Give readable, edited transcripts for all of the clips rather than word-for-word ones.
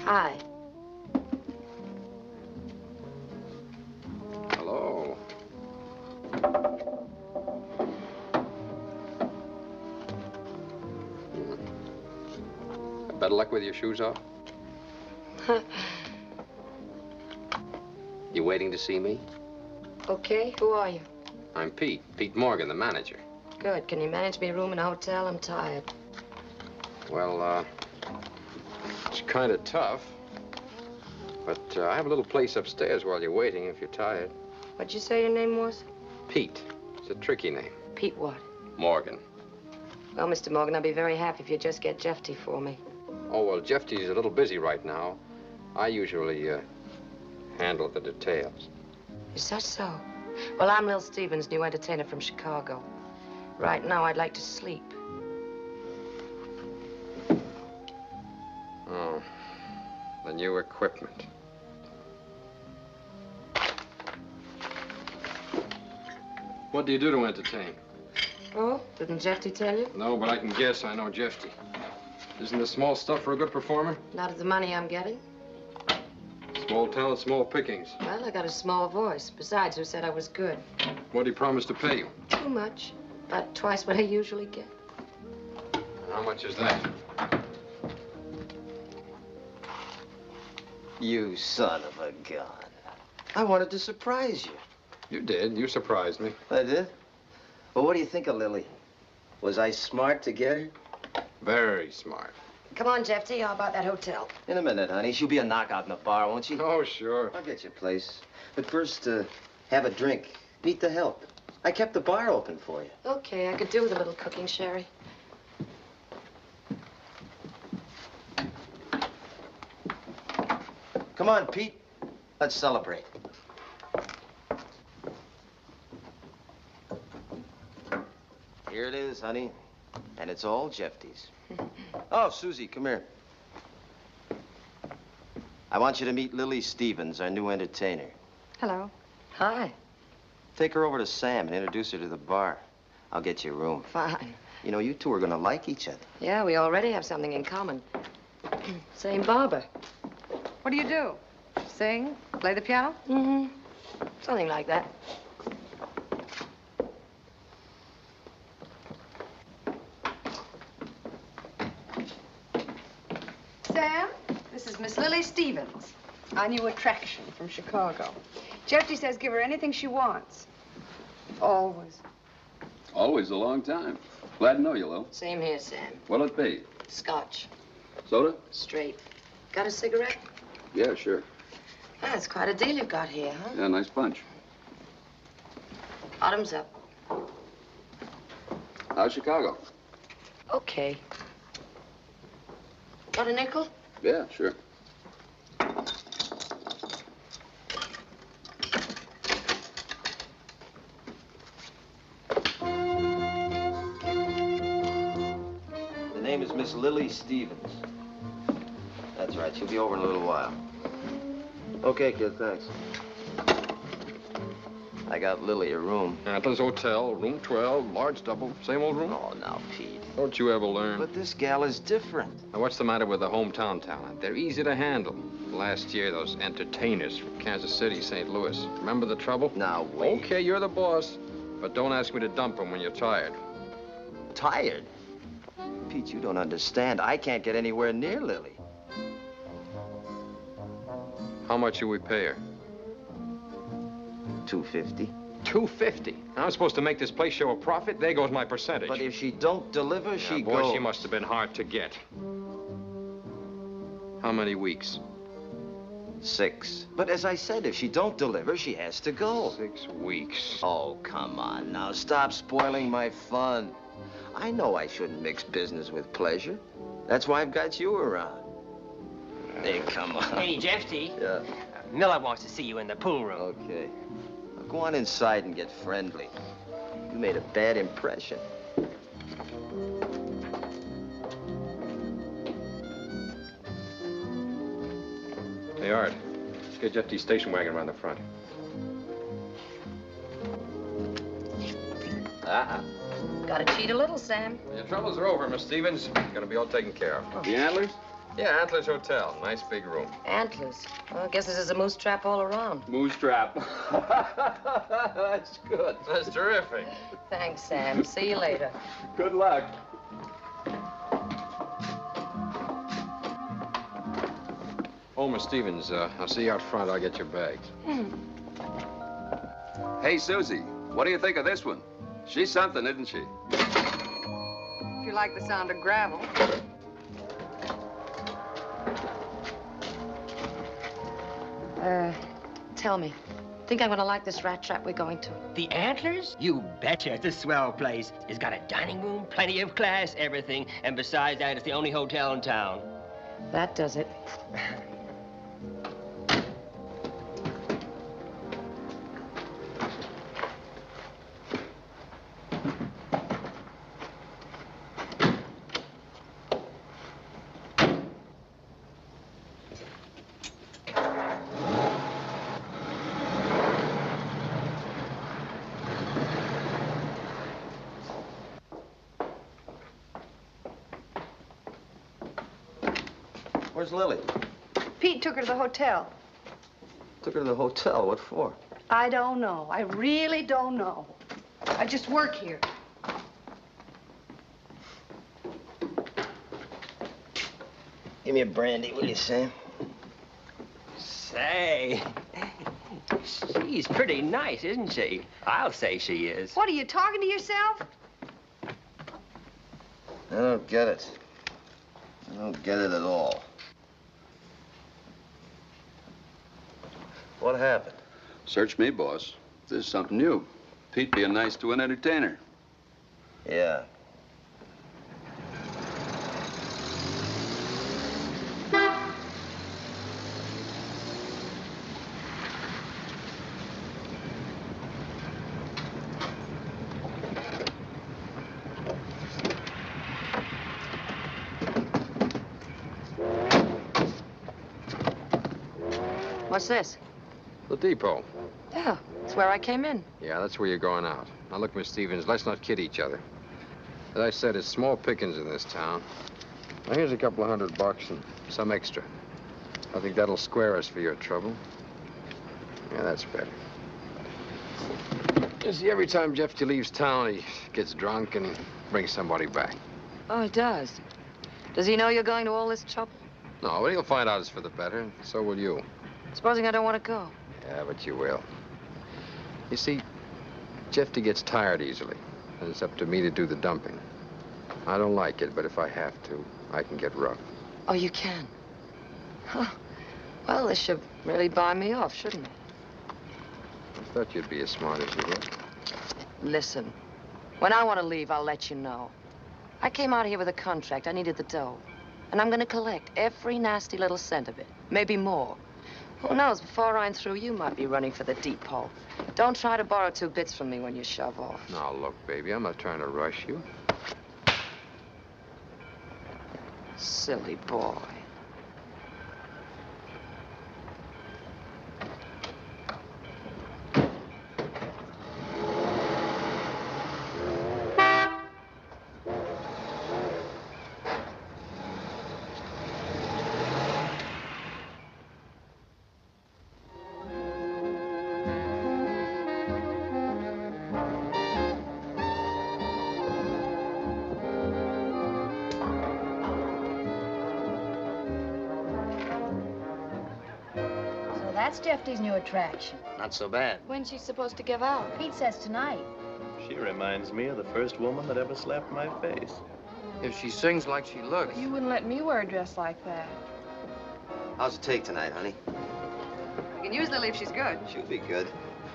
Hi. Hello. Better luck with your shoes off? You waiting to see me? Okay, who are you? I'm Pete Morgan, the manager. Good. Can you manage me a room in a hotel? I'm tired. Well, it's kind of tough. But I have a little place upstairs while you're waiting if you're tired. What'd you say your name was? Pete. It's a tricky name. Pete what? Morgan. Well, Mr. Morgan, I'll be very happy if you just get Jefty for me. Oh, well, Jefty's a little busy right now. I usually handle the details. Is that so? Well, I'm Lil Stevens, new entertainer from Chicago. Right now, I'd like to sleep. Oh, the new equipment. What do you do to entertain? Oh, didn't Jefty tell you? No, but I can guess I know Jefty. Isn't this small stuff for a good performer? Not at the money I'm getting. Small talent, small pickings. Well, I got a small voice. Besides, who said I was good? What do you promise to pay you? Too much. About twice what I usually get. How much is that? You son of a gun. I wanted to surprise you. You did. You surprised me. I did? Well, what do you think of Lily? Was I smart to get her? Very smart. Come on, Jefty. How about that hotel? In a minute, honey. She'll be a knockout in the bar, won't she? Oh, sure. I'll get you a place. But first, have a drink. Meet the help. I kept the bar open for you. Okay, I could do with a little cooking, Sherry. Come on, Pete. Let's celebrate. Here it is, honey. And it's all Jefty's. Oh, Susie, come here. I want you to meet Lily Stevens, our new entertainer. Hello. Hi. Take her over to Sam and introduce her to the bar. I'll get you a room. Fine. You know, you two are gonna like each other. Yeah, we already have something in common. Same barber. What do you do? Sing? Play the piano? Mm-hmm. Something like that. Sam, this is Miss Lily Stevens, our new attraction from Chicago. Jefty says give her anything she wants. Always. Always a long time. Glad to know you, Lil. Same here, Sam. What'll it be? Scotch. Soda? Straight. Got a cigarette? Yeah, sure. That's quite a deal you've got here, huh? Yeah, nice bunch. Bottoms up. How's Chicago? Okay. Got a nickel? Yeah, sure. The name is Miss Lily Stevens. That's right. She'll be over in a little while. Okay, kid, thanks. I got Lily a room. Atlas Hotel, room 12, large double, same old room. Oh, now, Pete. Don't you ever learn? But this gal is different. Now, what's the matter with the hometown talent? They're easy to handle. Last year, those entertainers from Kansas City, St. Louis. Remember the trouble? Now, wait. Okay, you're the boss. But don't ask me to dump them when you're tired. Tired? Pete, you don't understand. I can't get anywhere near Lily. How much do we pay her? $250. $250. I'm supposed to make this place show a profit? There goes my percentage. But if she don't deliver, she boy, goes. she must have been hard to get. How many weeks? 6. But as I said, if she don't deliver, she has to go. 6 weeks. Oh, come on now. Stop spoiling my fun. I know I shouldn't mix business with pleasure. That's why I've got you around. come on. Hey, Jefty. Yeah. Miller wants to see you in the pool room. Okay. Now go on inside and get friendly. You made a bad impression. Hey, Art. Let's get Jefty's station wagon around the front. Gotta cheat a little, Sam. Well, your troubles are over, Miss Stevens. Gonna be all taken care of. The Antlers? Yeah, Antlers Hotel. Nice big room. Antlers. Well, I guess this is a moose trap all around. Moose trap. That's good. That's terrific. Thanks, Sam. See you later. Good luck. Oh, Miss Stevens, I'll see you out front. I'll get your bags. Hey, Susie, what do you think of this one? She's something, isn't she? If you like the sound of gravel. Tell me, think I'm gonna like this rat trap we're going to? The Antlers? You betcha. It's a swell place. It's got a dining room, plenty of class, everything. And besides that, it's the only hotel in town. That does it. Where's Lily? Pete took her to the hotel. Took her to the hotel. What for? I don't know. I really don't know. I just work here. Give me a brandy, will you, Sam? Say, she's pretty nice, isn't she? I'll say she is. What, are you talking to yourself? I don't get it. I don't get it at all. What happened? Search me, boss. This is something new. Pete being nice to an entertainer. Yeah. What's this? The depot. Yeah, it's where I came in. Yeah, that's where you're going out. Now, look, Miss Stevens, let's not kid each other. As I said, it's small pickings in this town. Now, here's a couple of $100 and some extra. I think that'll square us for your trouble. Yeah, that's better. You see, every time Jefty leaves town, he gets drunk and brings somebody back. Oh, he does? Does he know you're going to all this trouble? No, but he'll find out it's for the better, and so will you. Supposing I don't want to go? Yeah, but you will. You see, Jefty gets tired easily, and it's up to me to do the dumping. I don't like it, but if I have to, I can get rough. Oh, you can? Huh. Well, this should really buy me off, shouldn't it? I thought you'd be as smart as you were. Listen, when I want to leave, I'll let you know. I came out here with a contract. I needed the dough. And I'm going to collect every nasty little cent of it, maybe more. Who knows, before I'm through, you might be running for the depot. Don't try to borrow 2 bits from me when you shove off. Now, look, baby, I'm not trying to rush you. Silly boy. That's Jefty's new attraction. Not so bad. When's she supposed to give out? Pete says tonight. She reminds me of the first woman that ever slapped my face. If she sings like she looks. You wouldn't let me wear a dress like that. How's it take tonight, honey? I can use Lily if she's good. She'll be good.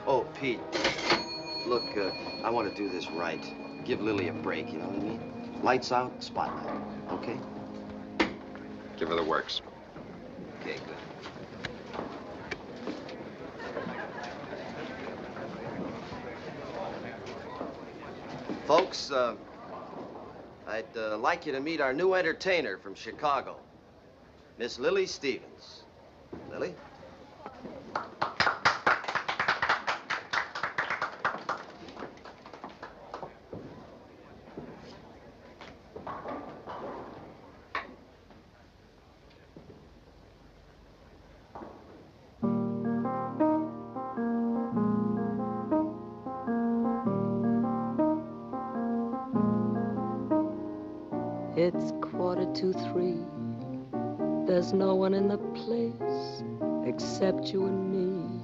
Oh, Pete. Look, I want to do this right. Give Lily a break, you know what I mean? Lights out, spotlight. Okay? Give her the works. Okay, Folks, I'd like you to meet our new entertainer from Chicago, Miss Lily Stevens. Lily? It's 2:45. There's no one in the place except you and me.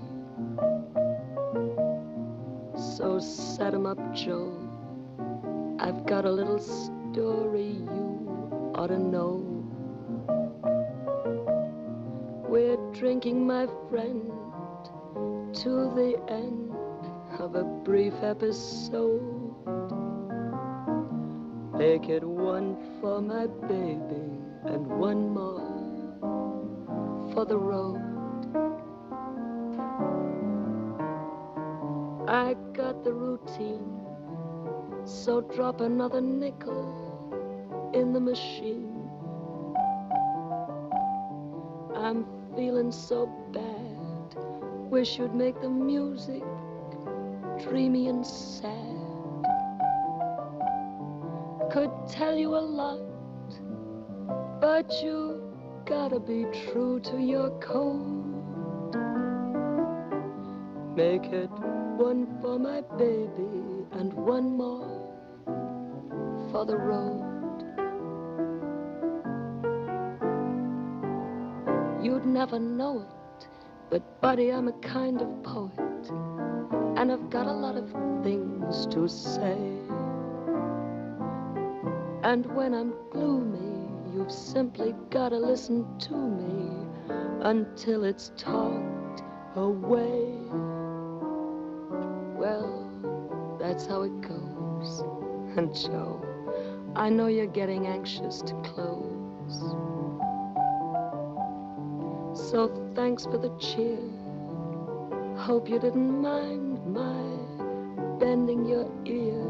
So set 'em up, Joe. I've got a little story you ought to know. We're drinking, my friend, to the end of a brief episode. Make it one for my baby and one more for the road. I got the routine, so drop another nickel in the machine. I'm feeling so bad, wish you'd make the music dreamy and sad. Could tell you a lot, but you gotta be true to your code. Make it one for my baby and one more for the road. You'd never know it, but buddy, I'm a kind of poet, and I've got a lot of things to say. And when I'm gloomy, you've simply gotta listen to me until it's talked away. Well, that's how it goes. And Joe, I know you're getting anxious to close. So thanks for the cheer. Hope you didn't mind my bending your ear.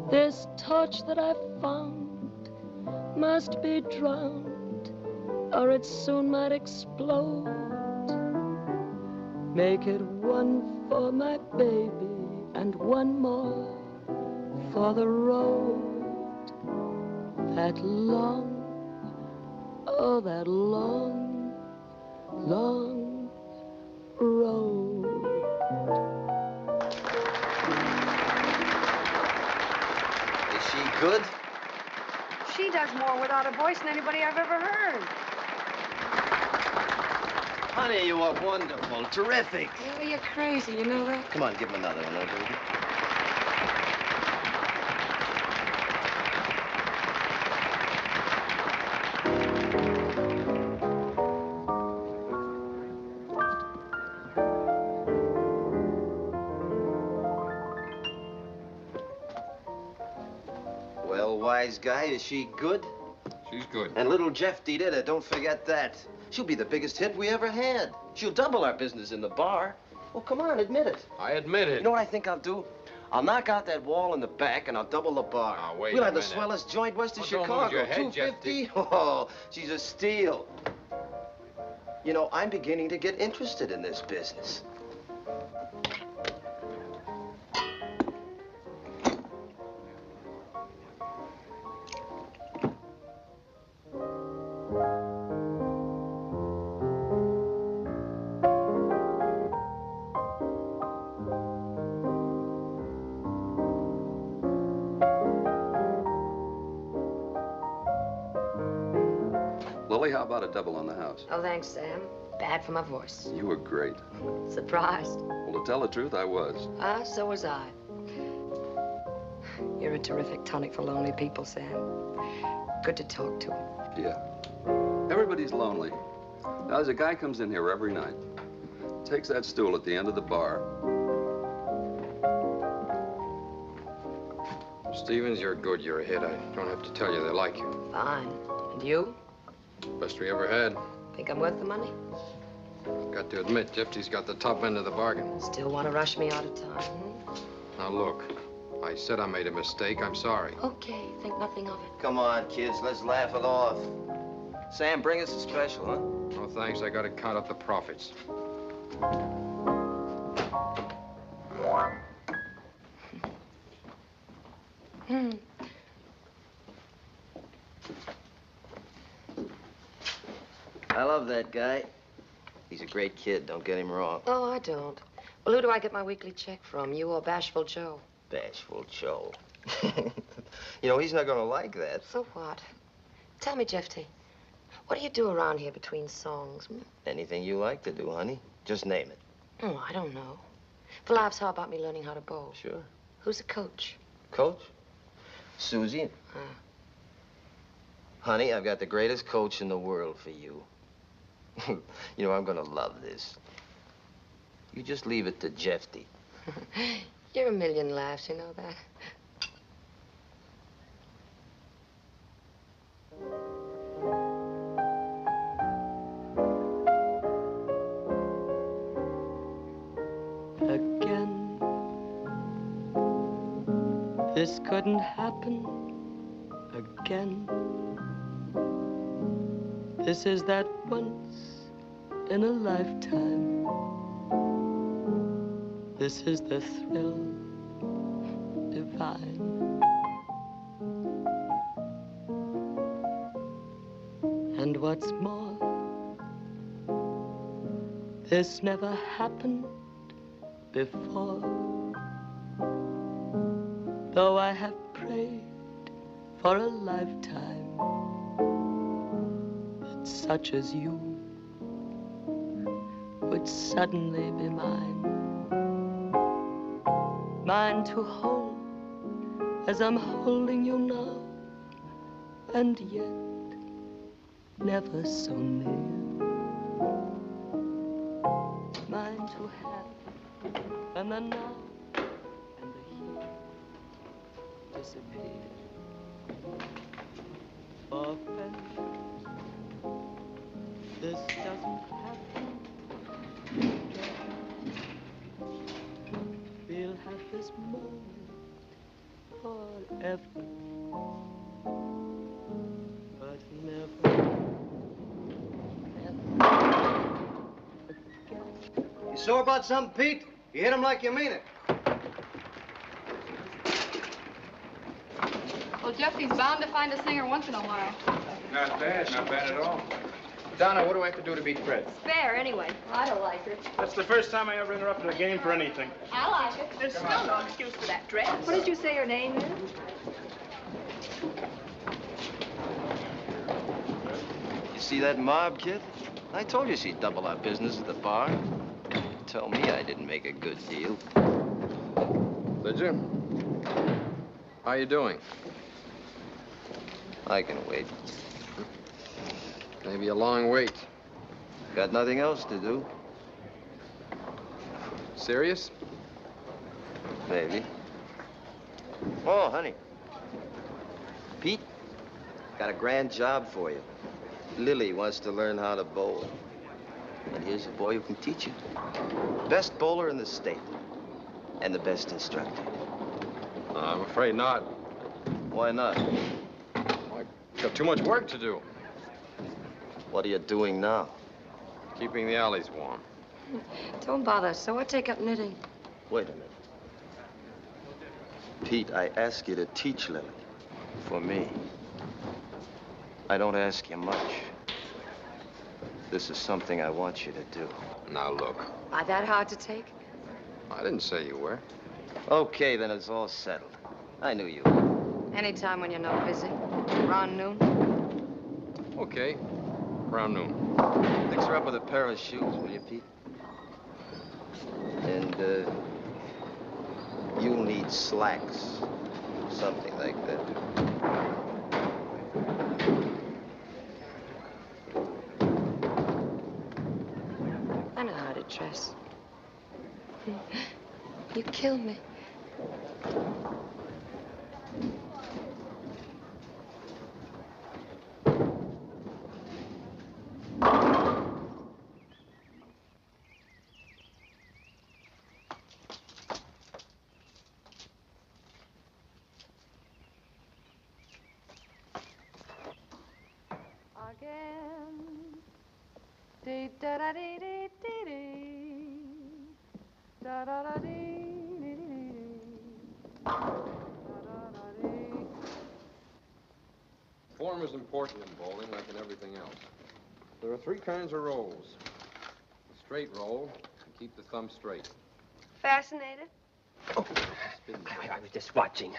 This torch that I found must be drowned, or it soon might explode. Make it one for my baby and one more for the road. That long, oh, that long, long road. Good? She does more without a voice than anybody I've ever heard. Honey, you are wonderful. Terrific. Yeah, you're crazy, you know that? Come on, give him another one, baby. Wise guy, is she good? She's good. And little Jefty did it, don't forget that. She'll be the biggest hit we ever had. She'll double our business in the bar. Oh, come on, admit it. I admit it. You know what I think I'll do? I'll knock out that wall in the back and I'll double the bar. Now, wait We'll a have the minute. swellest joint west of Don't Chicago. lose your head, 250? Jefty. Oh, she's a steal. You know, I'm beginning to get interested in this business. Lily, how about a double on the house? Oh, thanks, Sam. Bad for my voice. You were great. Surprised? Well, to tell the truth, I was. Ah, so was I. You're a terrific tonic for lonely people, Sam. Good to talk to. Yeah. Everybody's lonely. Now, there's a guy comes in here every night, takes that stool at the end of the bar. Stevens, you're good. You're a hit. I don't have to tell you they like you. Fine. And you? Best we ever had. Think I'm worth the money? Got to admit, Jefty's got the top end of the bargain. Still want to rush me out of time, hmm? Now, look. I said I made a mistake. I'm sorry. Okay, think nothing of it. Come on, kids, let's laugh it off. Sam, bring us a special, huh? No, thanks. I gotta count up the profits. I love that guy. He's a great kid, don't get him wrong. Oh, I don't. Well, who do I get my weekly check from? You or Bashful Joe? Bashful Joe. You know, he's not gonna like that. So what? Tell me, Jefty, what do you do around here between songs? Anything you like to do, honey. Just name it. Oh, I don't know. For laughs, how about me learning how to bowl? Sure. Who's the coach? Coach? Susie. Honey, I've got the greatest coach in the world for you. You know, I'm gonna love this. You just leave it to Jefty. You're a million laughs, you know that. Again, this couldn't happen again. This is that once in a lifetime. This is the thrill divine. And what's more, this never happened before. Though I have prayed for a lifetime that such as you would suddenly be mine. Mine to hold as I'm holding you now, and yet never so near. Mine to have, and the now and the here disappear. For friendship, this doesn't happen again. We'll have this moment forever, but never. You sore about something, Pete? You hit him like you mean it. Well, Jefty's bound to find a singer once in a while. Not bad at all. Donna, what do I have to do to beat Fred? Fair, anyway. I don't like her. That's the first time I ever interrupted a game for anything. I like it. There's still no excuse for that dress. What did you say your name is? You see that mob, kid? I told you she'd double our business at the bar. Tell me I didn't make a good deal. Did you? How you doing? I can wait. Maybe a long wait. Got nothing else to do. Serious? Maybe. Oh, honey. Pete, got a grand job for you. Lily wants to learn how to bowl. And here's a boy who can teach you. Best bowler in the state. And the best instructor. I'm afraid not. Why not? I've got too much work to do. What are you doing now? Keeping the alleys warm. Don't bother, so I take up knitting. Wait a minute. Pete, I ask you to teach Lily. For me. I don't ask you much. This is something I want you to do. Now, look. Am I that hard to take? I didn't say you were. Okay, then it's all settled. I knew you would. Anytime when you're not busy. Around noon. Okay. Around noon. Fix her up with a pair of shoes, will you, Pete? And, you'll need slacks. Something like that. I know how to dress. You kill me. Da-da-dee-dee-dee-dee. Da-da-da-dee-dee-dee-dee. Da-da-da-dee. Form is important in bowling, like in everything else. There are 3 kinds of rolls. A straight roll, you keep the thumb straight. Fascinated? Oh, I was just watching.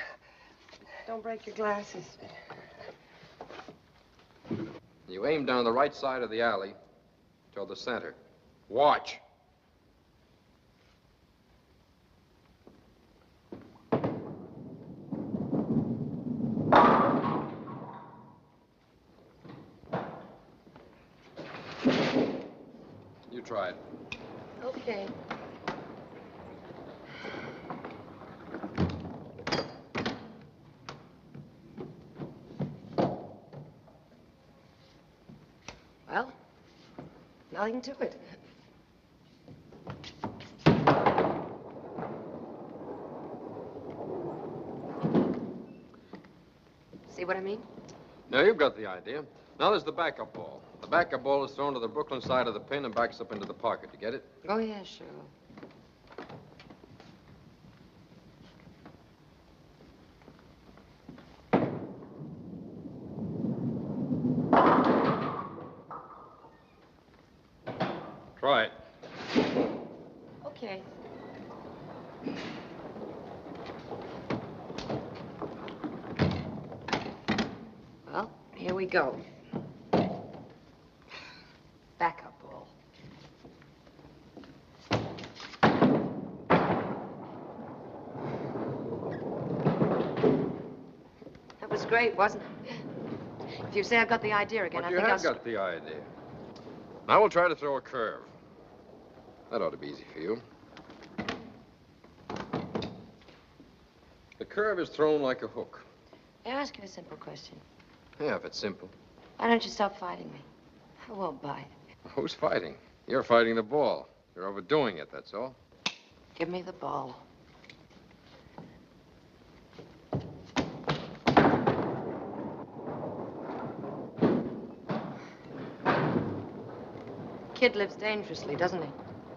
Don't break your glasses. You aim down the right side of the alley toward the center. Watch. You try it. Okay. Well, nothing to it. See what I mean? Now, you've got the idea. Now there's the backup ball. The backup ball is thrown to the Brooklyn side of the pin and backs up into the pocket. You get it? Oh, yeah, sure. Try it. Okay. Well, here we go. Backup ball. That was great, wasn't it? If you say I've got the idea again, But I you think have got the idea. Now we'll try to throw a curve. That ought to be easy for you. The curve is thrown like a hook. May I ask you a simple question? Yeah, if it's simple. Why don't you stop fighting me? I won't bite. Who's fighting? You're fighting the ball. You're overdoing it, that's all. Give me the ball. Kid lives dangerously, doesn't he?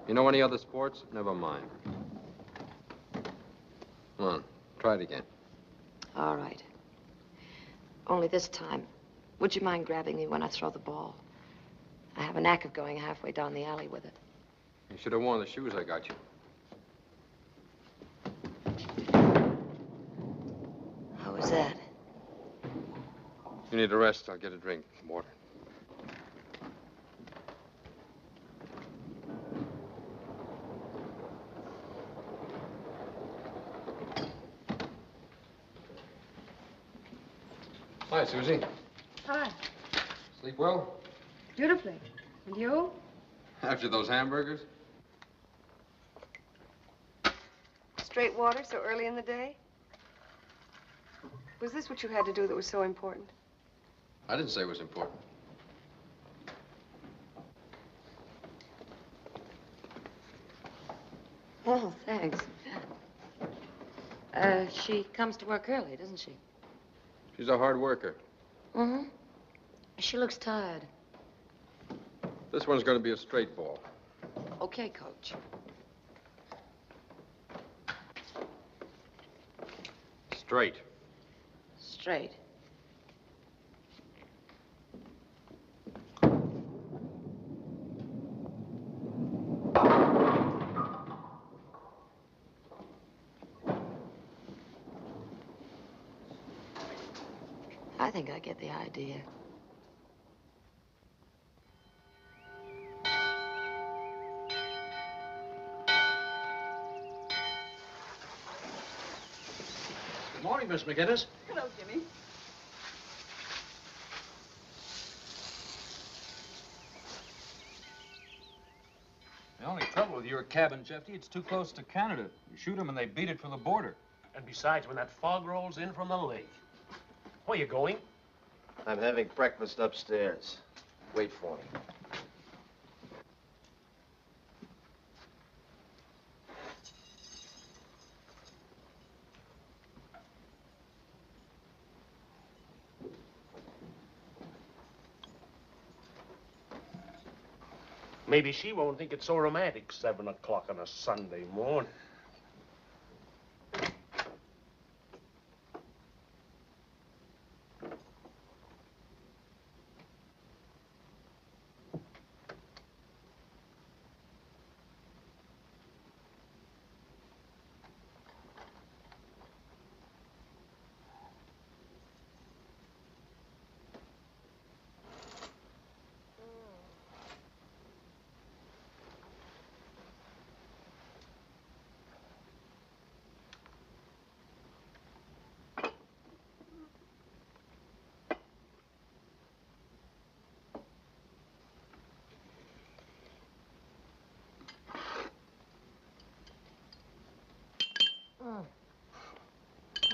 You know any other sports? Never mind. Come on, try it again. All right. Only this time, would you mind grabbing me when I throw the ball? I have a knack of going halfway down the alley with it. You should have worn the shoes I got you. How was that? You need a rest. I'll get a drink. Water. Hi, Susie. Hi. Sleep well? Beautifully. And you? After those hamburgers? Straight water so early in the day? Was this what you had to do that was so important? I didn't say it was important. Oh, thanks. She comes to work early, doesn't she? She's a hard worker. Mm-hmm. She looks tired. This one's going to be a straight ball. Okay, Coach. Straight. Straight. I think I get the idea. Good morning, Miss McGinnis. Hello, Jimmy. The only trouble with your cabin, Jefty, it's too close to Canada. You shoot them and they beat it for the border. And besides, when that fog rolls in from the lake. Where you going? I'm having breakfast upstairs. Wait for me. Maybe she won't think it's so romantic, 7 o'clock on a Sunday morning.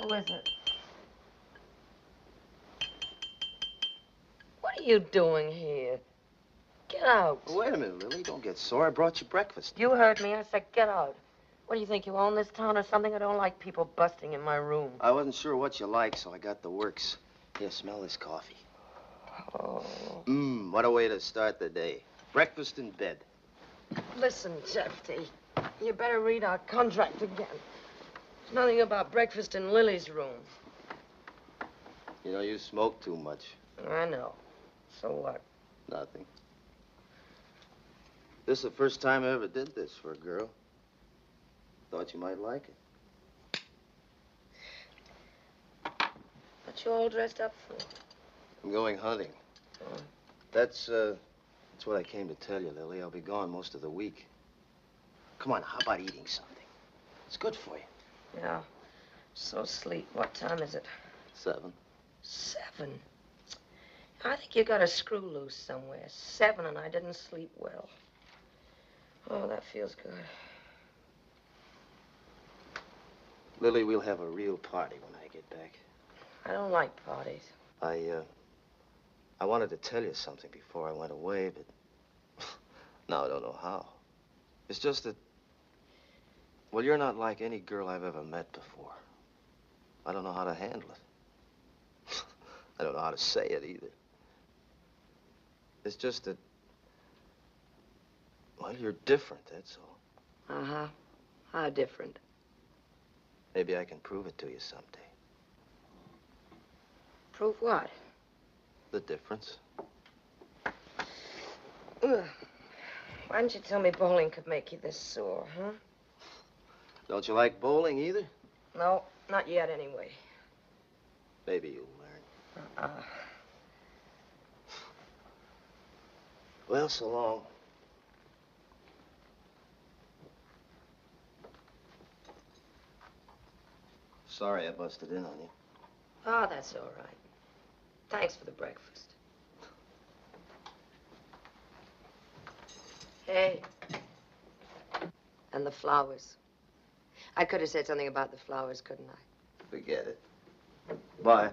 Who is it? What are you doing here? Get out. Wait a minute, Lily. Don't get sore. I brought you breakfast. You heard me. I said get out. What do you think, you own this town or something? I don't like people busting in my room. I wasn't sure what you like, so I got the works. Here, smell this coffee. Oh. What a way to start the day. Breakfast in bed. Listen, Jefty, you better read our contract again. There's nothing about breakfast in Lily's room. You know, you smoke too much. I know. So what? Nothing. This is the first time I ever did this for a girl. Thought you might like it. What you all dressed up for? I'm going hunting. Oh. That's what I came to tell you, Lily. I'll be gone most of the week. Come on, how about eating something? It's good for you. Yeah. So sleep. What time is it? 7. 7? I think you got a screw loose somewhere. 7 and I didn't sleep well. Oh, that feels good. Lily, we'll have a real party when I get back. I don't like parties. I wanted to tell you something before I went away, but now I don't know how. It's just that, well, you're not like any girl I've ever met before. I don't know how to handle it. I don't know how to say it either. It's just that, well, you're different, that's all. Uh-huh. How different? Maybe I can prove it to you someday. Prove what? The difference. Ugh. Why didn't you tell me bowling could make you this sore, huh? Don't you like bowling either? No, not yet anyway. Maybe you'll learn. Well, so long. Sorry I busted in on you. Oh, that's all right. Thanks for the breakfast. Hey. And the flowers. I could have said something about the flowers, couldn't I? Forget it. Bye.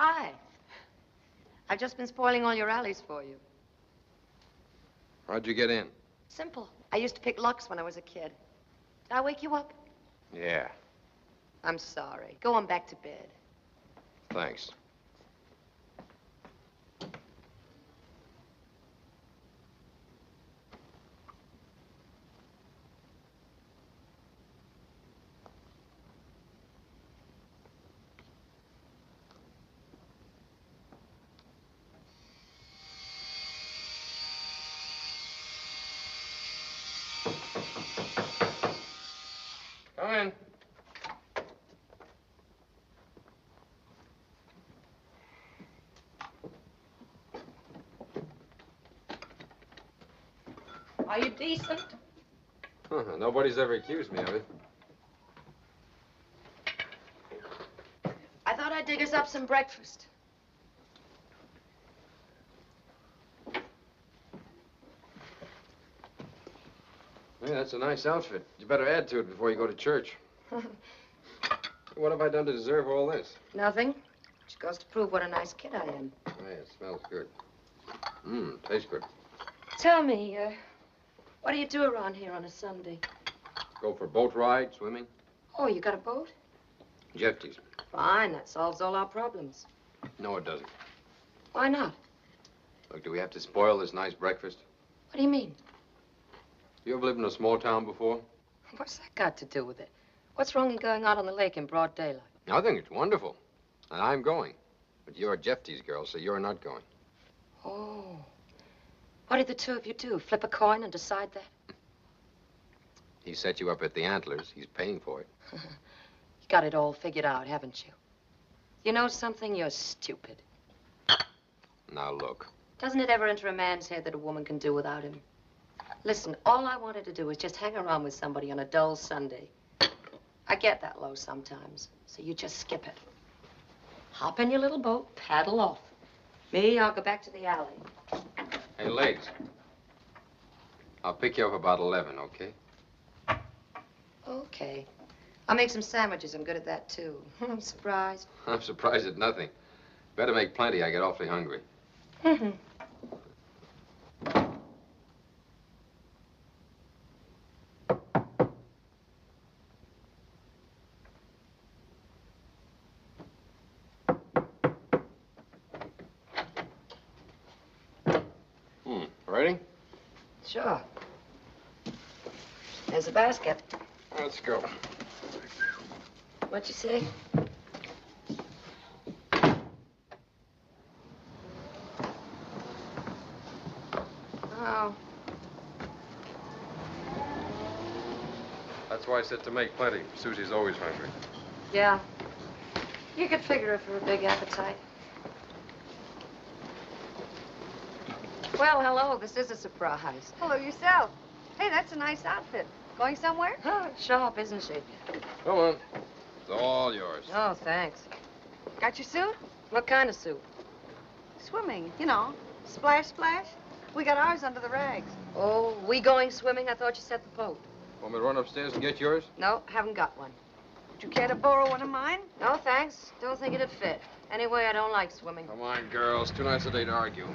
Hi. I've just been spoiling all your alleys for you. How'd you get in? Simple. I used to pick locks when I was a kid. Did I wake you up? Yeah, I'm sorry. Go on back to bed. thanks. Come in. Are you decent? Nobody's ever accused me of it. I thought I'd dig us up some breakfast. Yeah, that's a nice outfit. You better add to it before you go to church. What have I done to deserve all this? Nothing. Just goes to prove what a nice kid I am. Hey, it smells good. Tastes good. Tell me, what do you do around here on a Sunday? Go for boat ride, swimming. Oh, you got a boat? Jefty's. Fine, that solves all our problems. No, it doesn't. Why not? Look, do we have to spoil this nice breakfast? What do you mean? You ever lived in a small town before? What's that got to do with it? What's wrong in going out on the lake in broad daylight? I think it's wonderful. And I'm going. But you're Jefty's girl, so you're not going. Oh. What did the two of you do? Flip a coin and decide that? He set you up at the Antlers. He's paying for it. You got it all figured out, haven't you? You know something? You're stupid. Now, look. Doesn't it ever enter a man's head that a woman can do without him? Listen, all I wanted to do was just hang around with somebody on a dull Sunday. I get that low sometimes, so you just skip it. Hop in your little boat, paddle off. Me, I'll go back to the alley. Hey, Legs. I'll pick you up about 11, okay? Okay. I'll make some sandwiches. I'm good at that, too. I'm surprised. I'm surprised at nothing. Better make plenty. I get awfully hungry. Mm-hmm. Ready? Sure. There's a basket. Let's go. What'd you say? Oh. That's why I said to make plenty. Susie's always hungry. Yeah. You could figure her for a big appetite. Well, hello. This is a surprise. Hello yourself. Hey, that's a nice outfit. Going somewhere? Oh, sharp, isn't she? Come on. It's all yours. Oh, thanks. Got your suit? What kind of suit? Swimming, you know. Splash, splash. We got ours under the rags. Oh, we going swimming? I thought you set the boat. Want me to run upstairs and get yours? No, haven't got one. Would you care to borrow one of mine? No, thanks. Don't think it'd fit. Anyway, I don't like swimming. Come on, girls. Too nice a day to argue.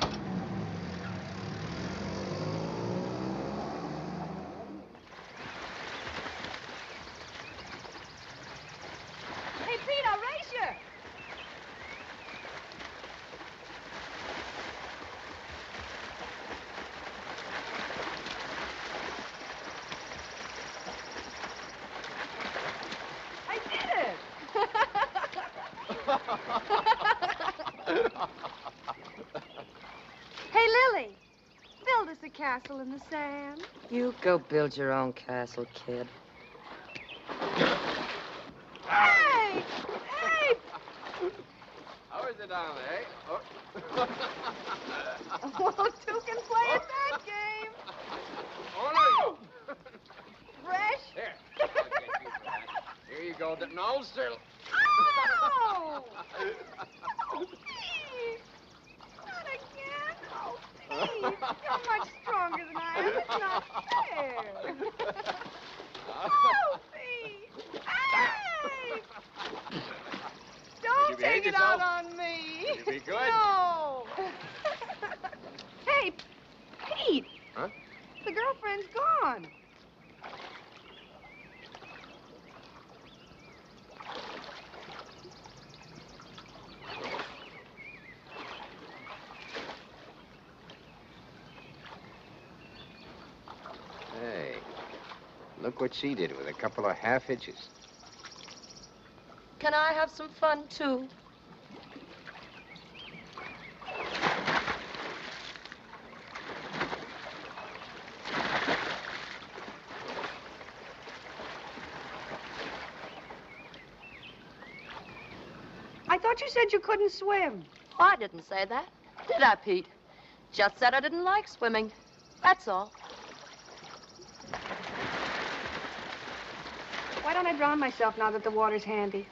Hey, Pete, I'll race you. I did it. Hey, Lily, build us a castle in the sand. You go build your own castle, kid. Hey! Hey! How is it down there, eh? Oh. Well, two can play at that game. Oh, no. Fresh? Here. I'll get you for that. Here you go. No, sir. Oh! Oh, Pete! Not again. Oh, Pete! You're much stronger than I am. It's not fair. Oh, Pete! Hey! Don't take it out on me. good? No! Hey, Pete! Huh? The girlfriend's gone. Hey, look what she did with a couple of half hitches. Can I have some fun, too? I thought you said you couldn't swim. Oh, I didn't say that. Did I, Pete? Just said I didn't like swimming. That's all. Why don't I drown myself now that the water's handy?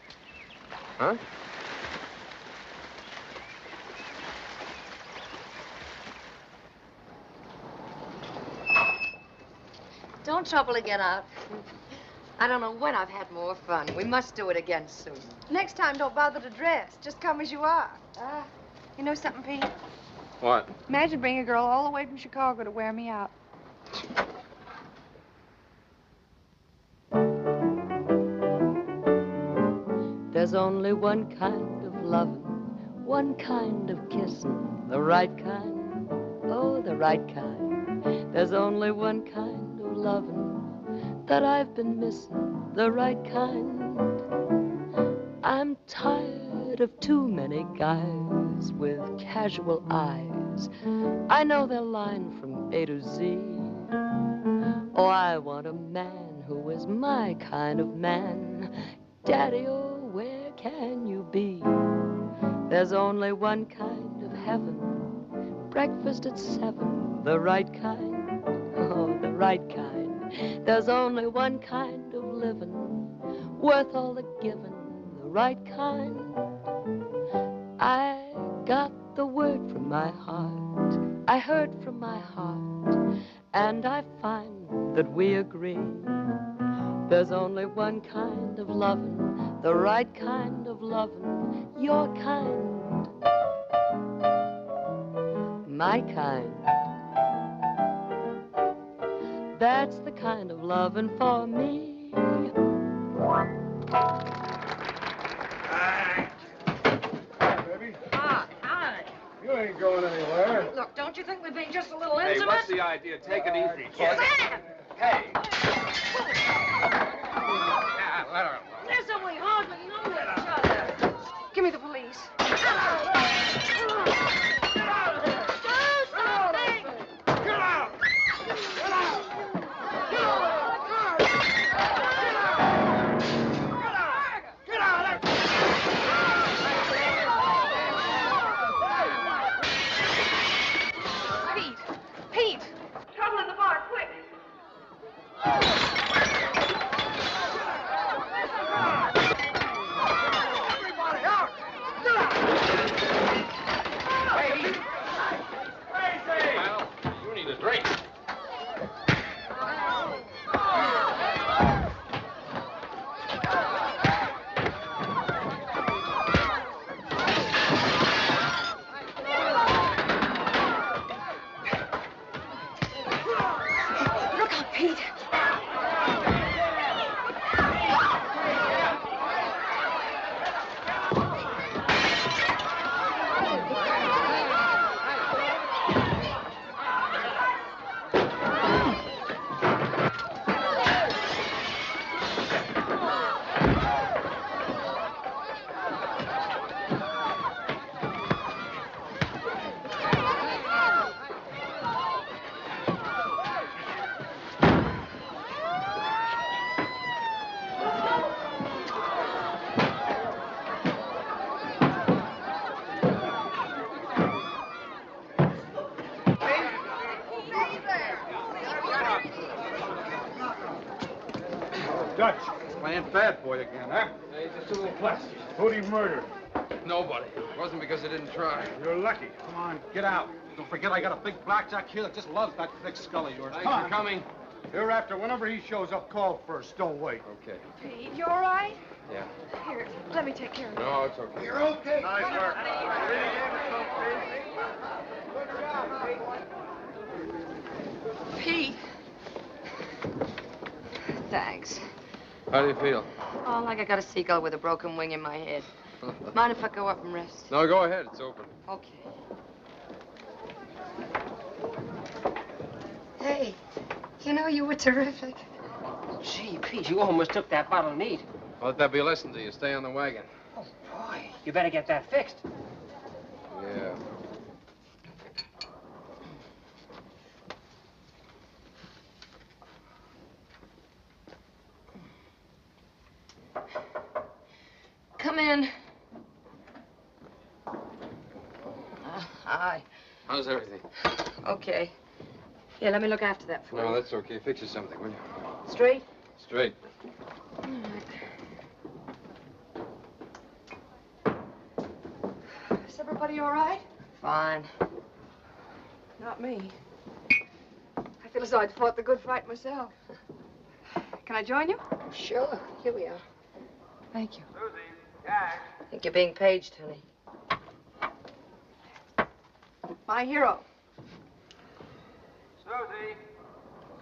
Huh? Don't trouble to get out. I don't know when I've had more fun. We must do it again soon. Next time, don't bother to dress. Just come as you are. You know something, Pete? What? Imagine bringing a girl all the way from Chicago to wear me out. There's only one kind of loving, one kind of kissing, the right kind, oh, the right kind. There's only one kind of loving that I've been missing, the right kind. I'm tired of too many guys with casual eyes. I know their line from A to Z. Oh, I want a man who is my kind of man. Daddy, oh, where can you be? There's only one kind of heaven, breakfast at 7, the right kind, oh, the right kind. There's only one kind of living, worth all the giving, the right kind. I got the word from my heart, I heard from my heart, and I find that we agree. There's only one kind of loving, the right kind of loving, your kind, my kind. That's the kind of loving for me. Hi, baby. Hi. You ain't going anywhere. Look, don't you think we've been just a little Hey, intimate? what's the idea? Take it easy. Sam! Hey. Listen, we hardly know each other. Give me the police. Do something! Get out! Get out! Get out of the car! Get out! Pete! Trouble in the bar, quick! Everybody out! Get out! Crazy! Well, you need a drink. Look out, Pete! Dutch, playing bad boy again, huh? Hey, just a little plastic. Who'd he murder? Nobody. It wasn't because I didn't try. You're lucky. Come on, get out. Don't forget I got a big blackjack here that just loves that thick skull of yours. Thanks Come for on. coming. Hereafter, whenever he shows up, call first. Don't wait. Okay. Pete, you all right? Yeah. Here, let me take care of it. No, it's okay. You're okay. Nice work. Pete. Thanks. How do you feel? Oh, like I got a seagull with a broken wing in my head. Mind if I go up and rest? No, go ahead. It's open. Okay. Hey, you know, you were terrific. Gee, Pete, you almost took that bottle neat. Well, let that be a lesson to you. Stay on the wagon. Oh, boy. You better get that fixed. Yeah. Come in. Hi. How's everything? Okay. Here, let me look after that for you. No, that's okay. Fix you something, will you? Straight? Straight. All right. Is everybody all right? Fine. Not me. I feel as though I'd fought the good fight myself. Can I join you? Sure. Here we are. Thank you. Susie, Cash. I think you're being paged, honey. My hero. Susie.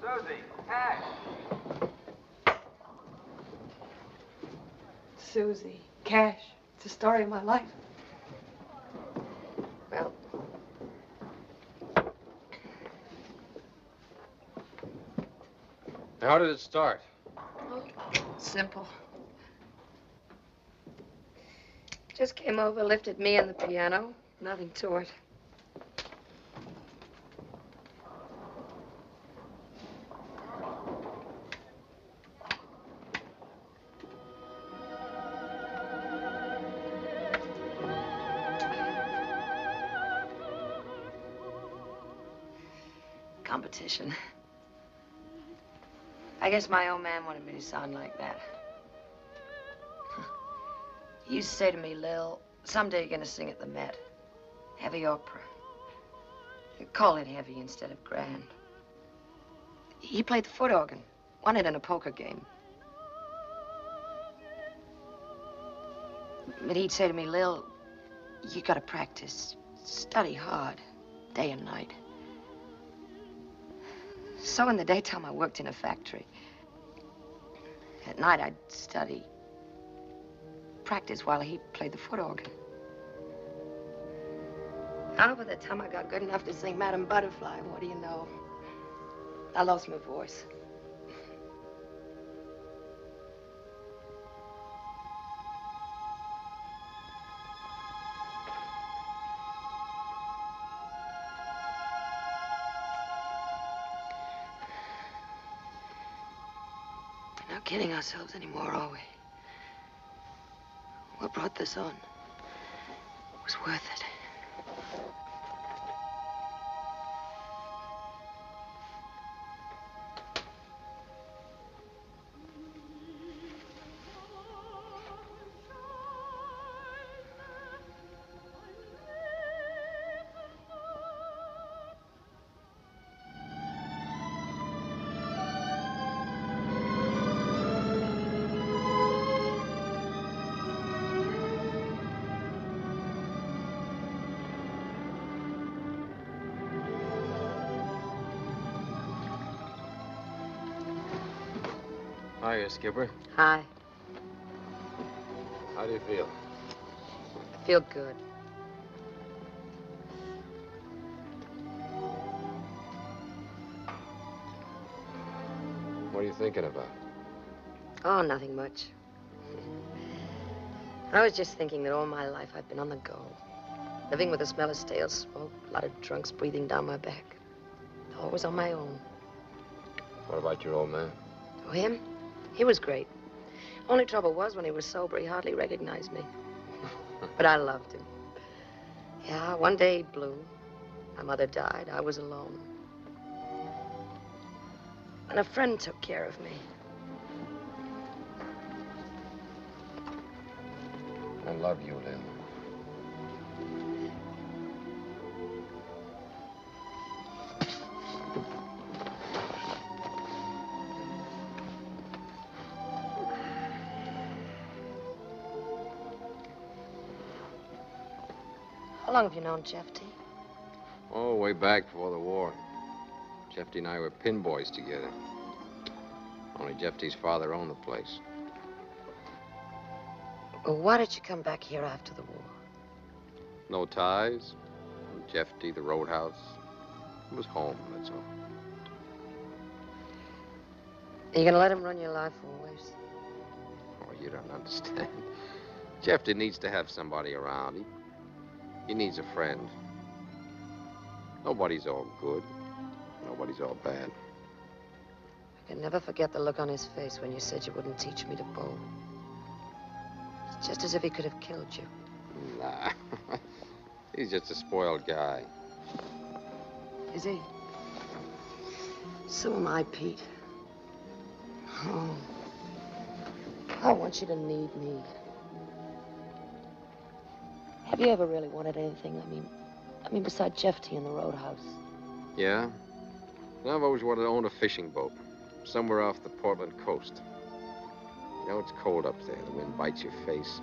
Susie, Cash. Susie. Cash. It's the story of my life. Well, How did it start? simple. Just came over, lifted me and the piano. Nothing to it. Competition. I guess my old man wanted me to sound like that. He used to say to me, Lil, someday you're gonna sing at the Met. Heavy opera. You call it heavy instead of grand. He played the foot organ. Won it in a poker game. But he'd say to me, Lil, you gotta practice. Study hard, day and night. So in the daytime, I worked in a factory. At night, I'd study. Practice while he played the foot organ. Now, by the time I got good enough to sing Madam Butterfly, what do you know? I lost my voice. We're not kidding ourselves anymore, are we? What brought this on? It was worth it. Hiya, Skipper. Hi. How do you feel? I feel good. What are you thinking about? Oh, nothing much. I was just thinking that all my life I've been on the go. Living with the smell of stale smoke, a lot of drunks breathing down my back. Always on my own. What about your old man? Oh, him? He was great. Only trouble was when he was sober, he hardly recognized me. But I loved him. Yeah, one day he blew. My mother died. I was alone. And a friend took care of me. I love you, Lil. How long have you known Jefty? Oh, way back before the war. Jefty and I were pin boys together. Only Jefty's father owned the place. Well, why did you come back here after the war? No ties. Jefty, the roadhouse. It was home, that's all. Are you gonna let him run your life always? Oh, you don't understand. Jefty needs to have somebody around. He needs a friend. Nobody's all good. Nobody's all bad. I can never forget the look on his face when you said you wouldn't teach me to bowl. It's just as if he could have killed you. Nah. He's just a spoiled guy. Is he? So am I, Pete. Oh. I want you to need me. Have you ever really wanted anything? I mean, besides Jefty and the roadhouse? Yeah? Well, I've always wanted to own a fishing boat. Somewhere off the Portland coast. You know, it's cold up there. The wind bites your face.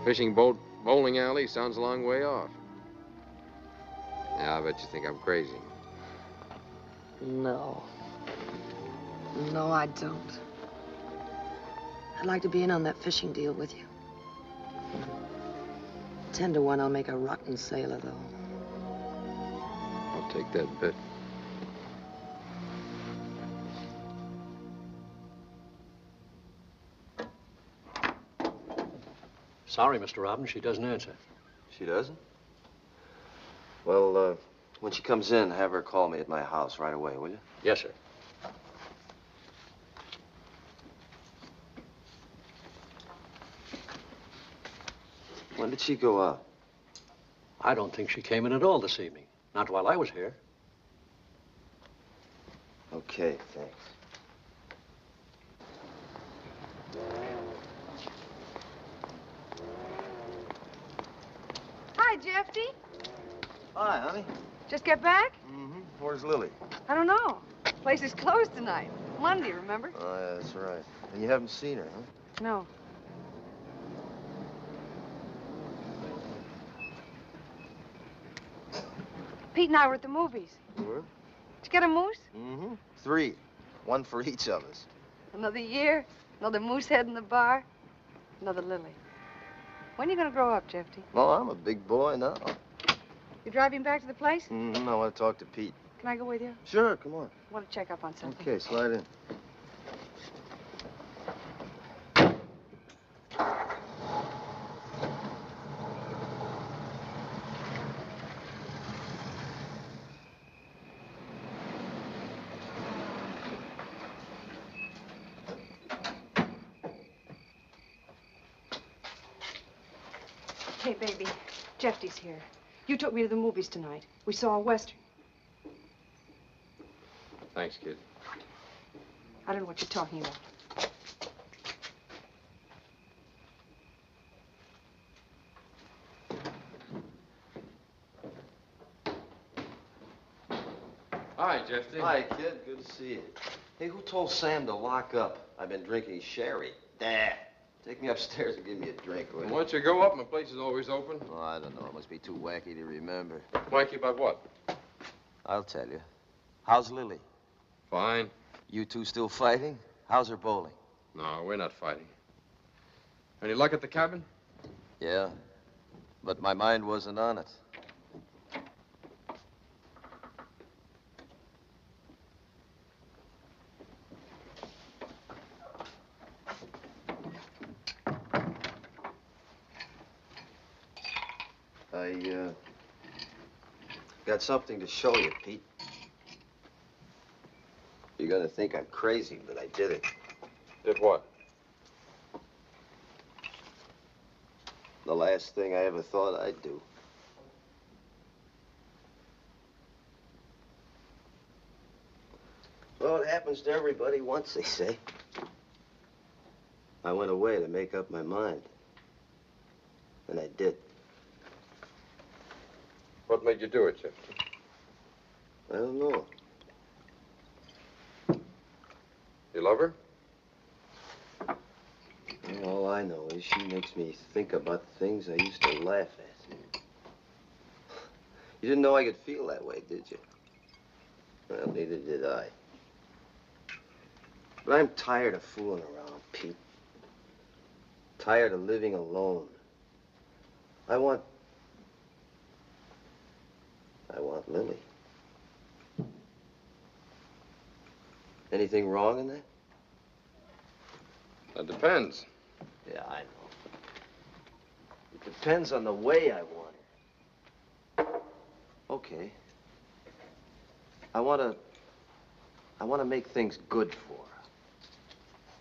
Fishing boat, bowling alley sounds a long way off. Yeah, I bet you think I'm crazy. No. No, I don't. I'd like to be in on that fishing deal with you. 10 to 1, I'll make a rotten sailor, though. I'll take that bet. Sorry, Mr. Robbins, she doesn't answer. She doesn't? Well, when she comes in, have her call me at my house right away, will you? Yes, sir. When did she go out? I don't think she came in at all this evening. Not while I was here. Okay, thanks. Hi, Jefty. Hi, honey. Just get back? Mm-hmm. Where's Lily? I don't know. Place is closed tonight. Monday, remember? Oh, yeah, that's right. And you haven't seen her, huh? No. Pete and I were at the movies. You were? Did you get a moose? Mm-hmm. 3. 1 for each of us. Another year, another moose head in the bar, another Lily. When are you going to grow up, Jefty? Oh, I'm a big boy now. You driving back to the place? Mm-hmm. I want to talk to Pete. Can I go with you? Sure, come on. I want to check up on something. Okay, slide in. Hey, baby, Jefty's here. You took me to the movies tonight. We saw a Western. Thanks, kid. I don't know what you're talking about. Hi, Jefty. Hi, kid. Good to see you. Hey, who told Sam to lock up? I've been drinking sherry. Dad, take me upstairs and give me a drink, will you? Why don't you go up? My place is always open. Oh, I don't know. It must be too wacky to remember. Wacky about what? I'll tell you. How's Lily? Fine. You two still fighting? How's her bowling? No, we're not fighting. Any luck at the cabin? Yeah, but my mind wasn't on it. I got something to show you, Pete. You're gonna think I'm crazy, but I did it. Did what? The last thing I ever thought I'd do. Well, it happens to everybody once, they say. I went away to make up my mind. And I did. What made you do it, Jefty? I don't know. You love her? All I know is she makes me think about the things I used to laugh at. You didn't know I could feel that way, did you? Well, neither did I. But I'm tired of fooling around, Pete. Tired of living alone. I want Lily. Anything wrong in that? That depends. Yeah, I know. It depends on the way I want it. Okay. I want to make things good for her.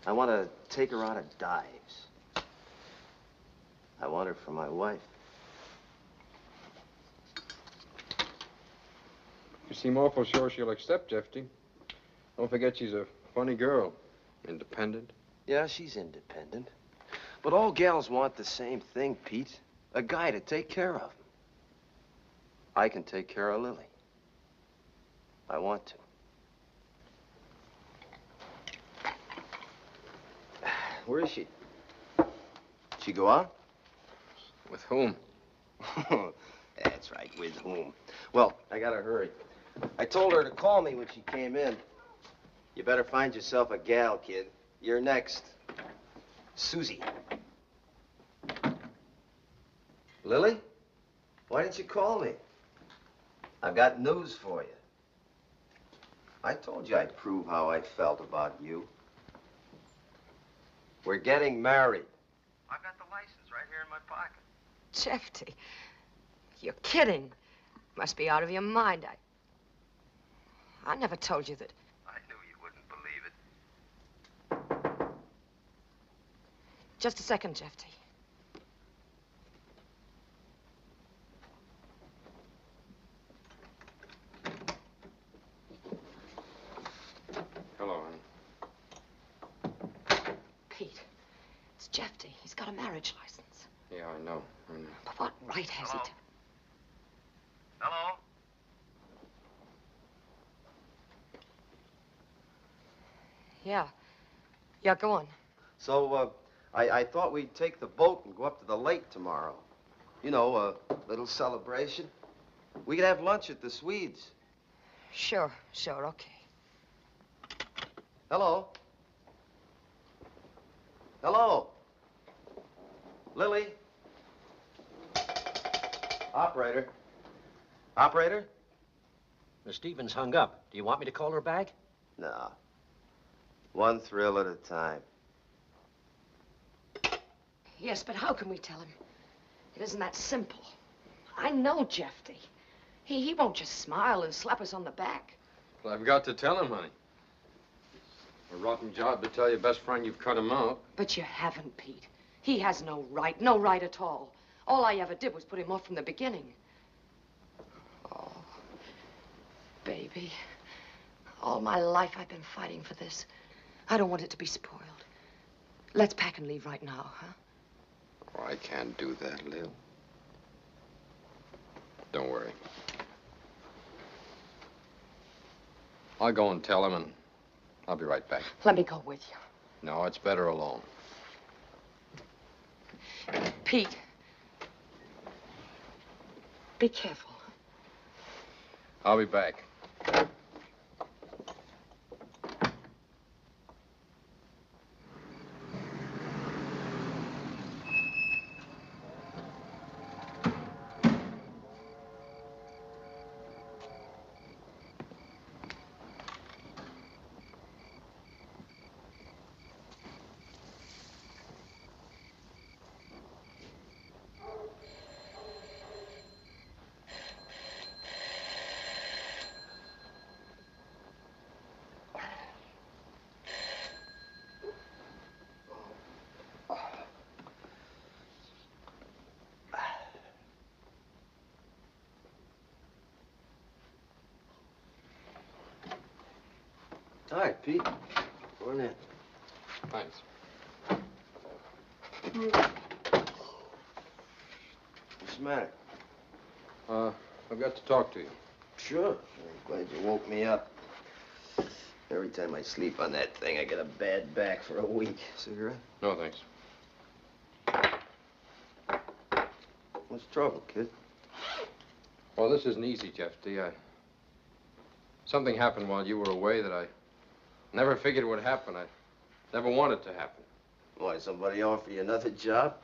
I want to take her out of dives. I want her for my wife. You seem awful sure she'll accept, Jefty. Don't forget she's a funny girl. Independent. Yeah, she's independent. But all gals want the same thing, Pete. A guy to take care of them. I can take care of Lily. I want to. Where is she? Did she go out? With whom? That's right, with whom. Well, I gotta hurry. I told her to call me when she came in. You better find yourself a gal, kid. You're next. Susie. Lily? Why didn't you call me? I've got news for you. I told you I'd prove how I felt about you. We're getting married. I've got the license right here in my pocket. Jefty, you're kidding. Must be out of your mind. I never told you that. I knew you wouldn't believe it. Just a second, Jefty. Hello, honey. Pete, it's Jefty. He's got a marriage license. Yeah, I know. But what right has he to... Hello? Yeah. Yeah, go on. So, I thought we'd take the boat and go up to the lake tomorrow. You know, a little celebration. We could have lunch at the Swedes. Sure, okay. Hello? Hello? Lily? Operator? Operator? Miss Stevens hung up. Do you want me to call her back? No. One thrill at a time. Yes, but how can we tell him? It isn't that simple. I know Jefty. He won't just smile and slap us on the back. Well, I've got to tell him, honey. A rotten job to tell your best friend you've cut him out. But you haven't, Pete. He has no right at all. All I ever did was put him off from the beginning. Oh, baby. All my life I've been fighting for this. I don't want it to be spoiled. Let's pack and leave right now, huh? Oh, I can't do that, Lil. Don't worry. I'll go and tell him, and I'll be right back. Let me go with you. No, it's better alone. Pete. Be careful. I'll be back. All right, Pete. Go on in. Thanks. What's the matter? I've got to talk to you. Sure. I'm glad you woke me up. Every time I sleep on that thing, I get a bad back for a week. Cigarette? No, thanks. What's the trouble, kid? Well, this isn't easy, Jefty. Something happened while you were away that I never figured would happen. I never wanted to happen. Why, somebody offer you another job?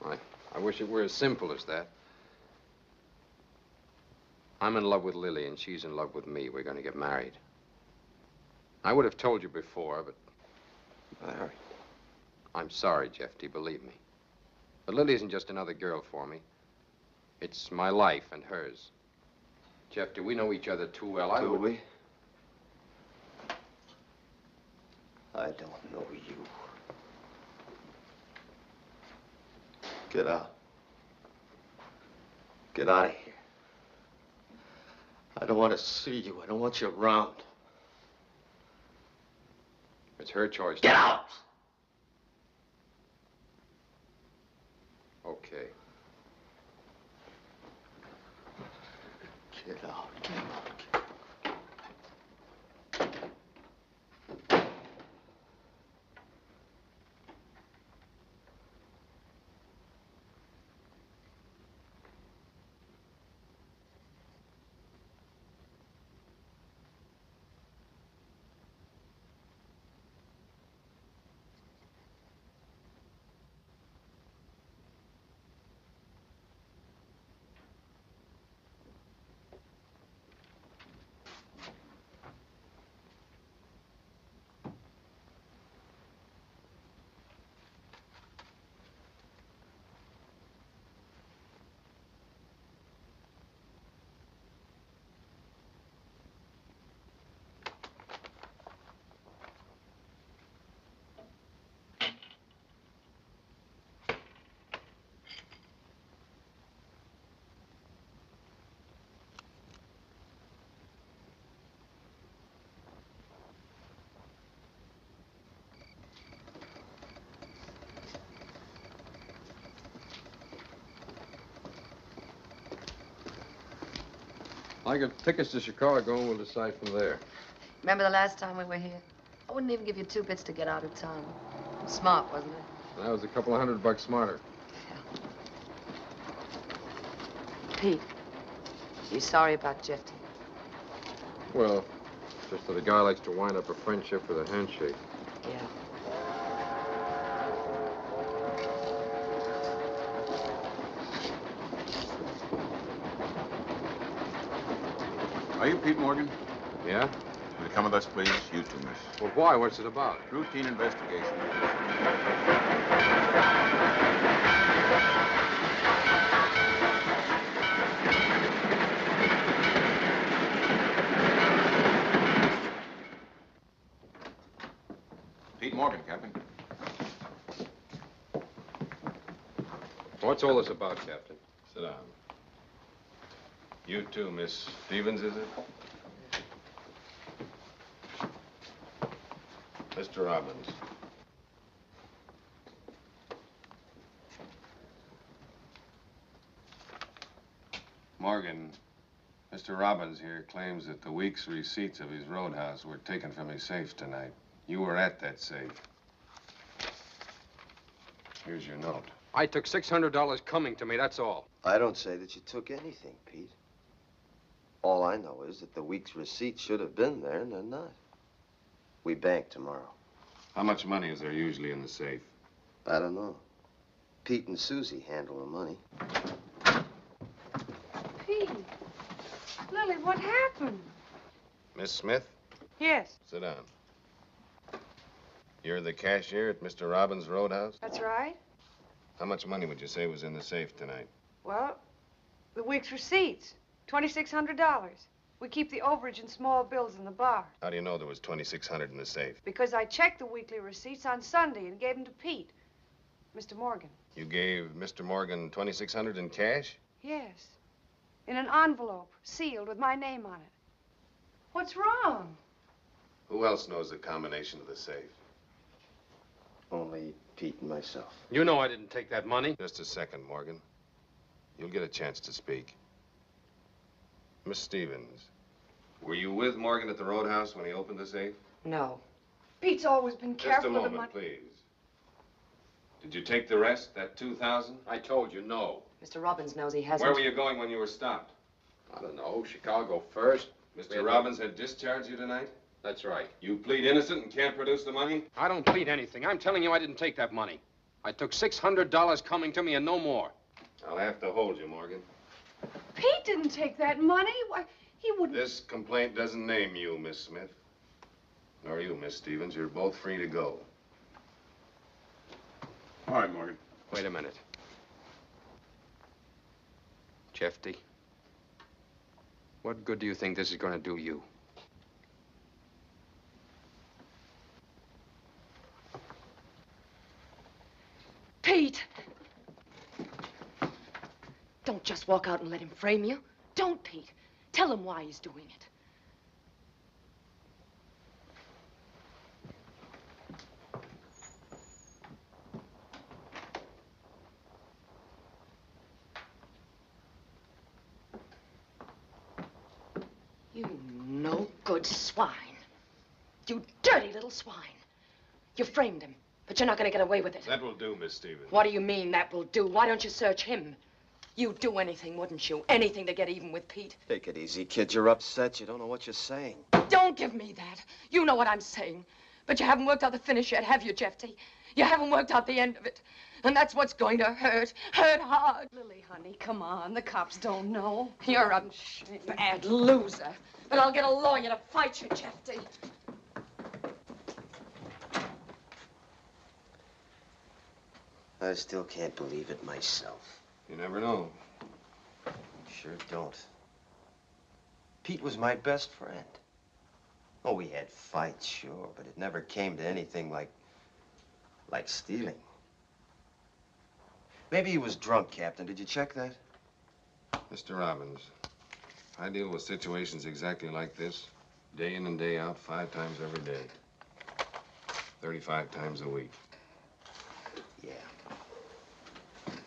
I wish it were as simple as that. I'm in love with Lily, and she's in love with me. We're going to get married. I would have told you before, but... Larry. I'm sorry, Jefty, believe me. But Lily isn't just another girl for me. It's my life and hers. Jefty, we know each other too well. Do we? I don't know you. Get out. Get out of here. I don't want to see you. I don't want you around. It's her choice. Get out! Okay. Get out. Get out. I got tickets to Chicago, and we'll decide from there. Remember the last time we were here? I wouldn't even give you 2 bits to get out of town. Smart, wasn't it? That was a couple of $100 smarter. Yeah. Pete, you sorry about Jefty? Well, just that a guy likes to wind up a friendship with a handshake. Yeah. Are you Pete Morgan? Yeah? Will you come with us, please? You too, miss. Well, why? What's it about? Routine investigation. Pete Morgan, Captain. What's all this about, Captain? Sit down. You too, Miss Stevens, is it? Mr. Robbins. Morgan, Mr. Robbins here claims that the week's receipts of his roadhouse were taken from his safe tonight. You were at that safe. Here's your note. I took $600 coming to me, that's all. I don't say that you took anything, Pete. All I know is that the week's receipts should have been there, and they're not. We bank tomorrow. How much money is there usually in the safe? I don't know. Pete and Susie handle the money. Pete. Lily, what happened? Miss Smith, Yes, sit down. You're the cashier at Mr. Robbins' Roadhouse? that's right. How much money would you say was in the safe tonight? Well, the week's receipts, $2,600. We keep the overage and small bills in the bar. How do you know there was $2,600 in the safe? Because I checked the weekly receipts on Sunday and gave them to Pete, Mr. Morgan. You gave Mr. Morgan $2,600 in cash? Yes, in an envelope, sealed with my name on it. What's wrong? Who else knows the combination of the safe? Only Pete and myself. You know I didn't take that money. Just a second, Morgan. You'll get a chance to speak. Miss Stevens, were you with Morgan at the Roadhouse when he opened the safe? No. Pete's always been Just a careful of the moment, money. please. Did you take the rest, that 2,000? I told you no. Mr. Robbins knows he hasn't. Where were you going when you were stopped? I don't know. Chicago first. Mr. Robbins had discharged you tonight? That's right. You plead innocent and can't produce the money? I don't plead anything. I'm telling you I didn't take that money. I took $600 coming to me and no more. I'll have to hold you, Morgan. Pete didn't take that money. Why, he wouldn't. This complaint doesn't name you, Miss Smith. Nor you, Miss Stevens. You're both free to go. All right, Morgan. Wait a minute. Jefty, what good do you think this is going to do you? Pete! Don't just walk out and let him frame you. Don't, Pete. Tell him why he's doing it. You no good swine. You dirty little swine. You framed him, but you're not going to get away with it. That will do, Miss Stevens. What do you mean that will do? Why don't you search him? You'd do anything, wouldn't you? Anything to get even with Pete. Take it easy, kid. You're upset. You don't know what you're saying. Don't give me that. You know what I'm saying. But you haven't worked out the finish yet, have you, Jefty? You haven't worked out the end of it. And that's what's going to hurt. Hurt hard. Lily, honey, come on. The cops don't know. You're a bad loser. But I'll get a lawyer to fight you, Jefty. I still can't believe it myself. You never know. Sure don't. Pete was my best friend. Oh, we had fights, sure, but it never came to anything like stealing. Maybe he was drunk, Captain. Did you check that? Mr. Robbins, I deal with situations exactly like this, day in and day out, 5 times every day. 35 times a week. Yeah.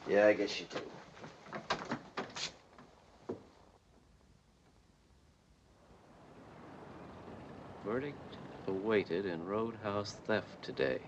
Yeah, I guess you do. Verdict awaited in roadhouse theft today.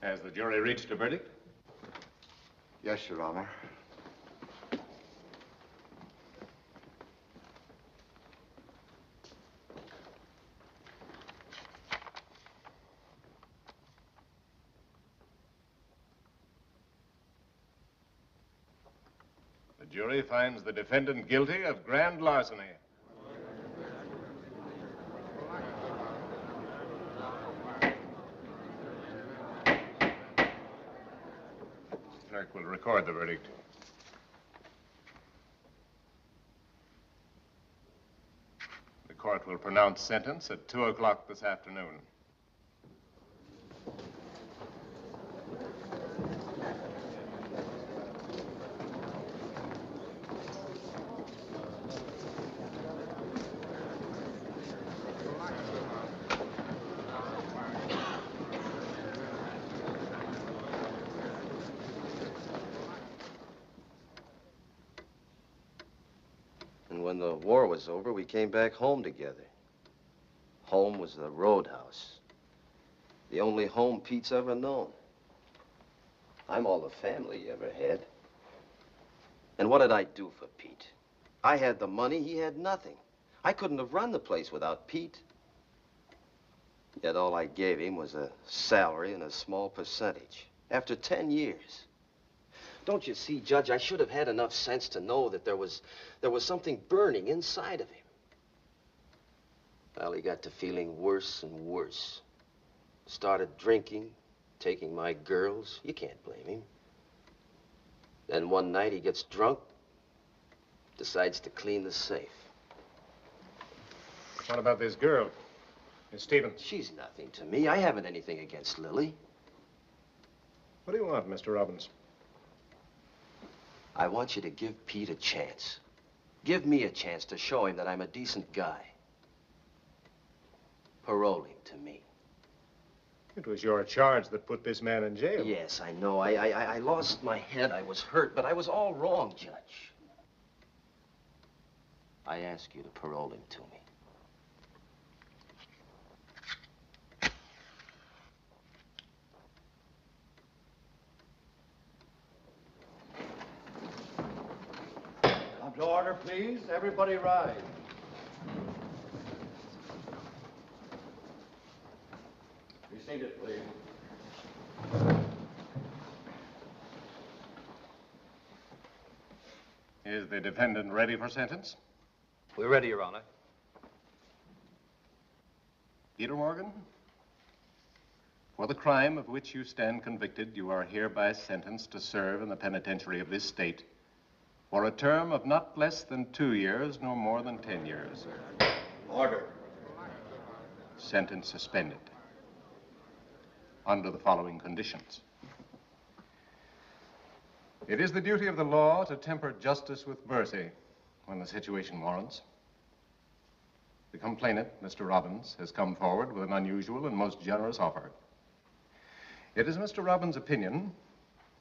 Has the jury reached a verdict? Yes, Your Honor. The jury finds the defendant guilty of grand larceny. Clerk will record the verdict. The court will pronounce sentence at 2 o'clock this afternoon. When the war was over, we came back home together. Home was the roadhouse. The only home Pete's ever known. I'm all the family he ever had. And what did I do for Pete? I had the money, he had nothing. I couldn't have run the place without Pete. Yet all I gave him was a salary and a small percentage. After 10 years. Don't you see, Judge, I should have had enough sense to know that there was something burning inside of him. Well, he got to feeling worse and worse. Started drinking, taking my girls. You can't blame him. Then one night he gets drunk, decides to clean the safe. What about this girl, Miss Stevens? She's nothing to me. I haven't anything against Lily. What do you want, Mr. Robbins? I want you to give Pete a chance. Give me a chance to show him that I'm a decent guy. Parole him to me. It was your charge that put this man in jail. Yes, I know. I lost my head. I was hurt, but I was all wrong, Judge. I ask you to parole him to me. Come to order, please. Everybody rise. Be seated, please. Is the defendant ready for sentence? We're ready, Your Honor. Peter Morgan, for the crime of which you stand convicted, you are hereby sentenced to serve in the penitentiary of this state for a term of not less than 2 years, nor more than 10 years. Order. Sentence suspended under the following conditions. It is the duty of the law to temper justice with mercy when the situation warrants. The complainant, Mr. Robbins, has come forward with an unusual and most generous offer. It is Mr. Robbins' opinion,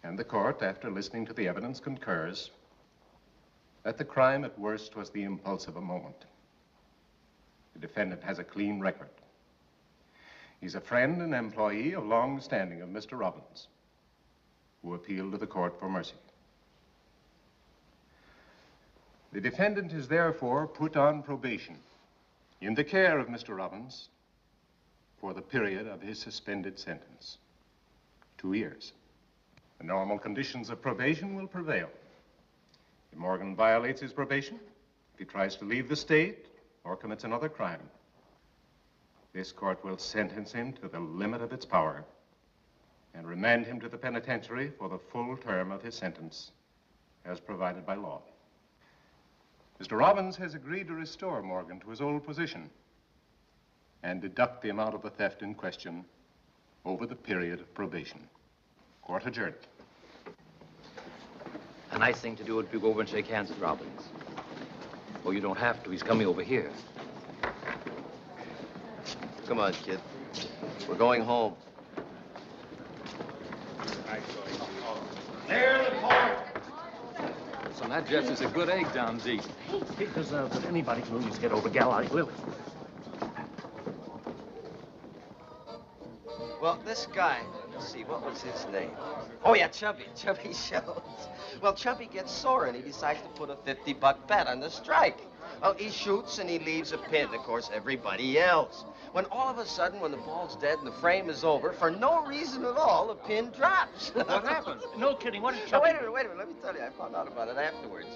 and the court, after listening to the evidence, concurs, that the crime at worst was the impulse of a moment. The defendant has a clean record. He's a friend and employee of long standing of Mr. Robbins, who appealed to the court for mercy. The defendant is therefore put on probation in the care of Mr. Robbins for the period of his suspended sentence, 2 years. The normal conditions of probation will prevail. If Morgan violates his probation, if he tries to leave the state or commits another crime, this court will sentence him to the limit of its power and remand him to the penitentiary for the full term of his sentence as provided by law. Mr. Robbins has agreed to restore Morgan to his old position and deduct the amount of the theft in question over the period of probation. Court adjourned. A nice thing to do would be go over and shake hands with Robbins. Oh, you don't have to. He's coming over here. Come on, kid. We're going home. Clear the court. Son, that Jeff's is a good egg down deep. He deserves it. Anybody can lose his head over a gal like Lily. Well, this guy, let's see, what was his name? Oh, yeah, Chubby Schultz. Well, Chubby gets sore, and he decides to put a $50 bet on the strike. Well, he shoots, and he leaves a pin, of course, everybody yells. When all of a sudden, when the ball's dead and the frame is over, for no reason at all, the pin drops. What happened? No kidding. What did Oh, Chubby wait a minute. Let me tell you. I found out about it afterwards.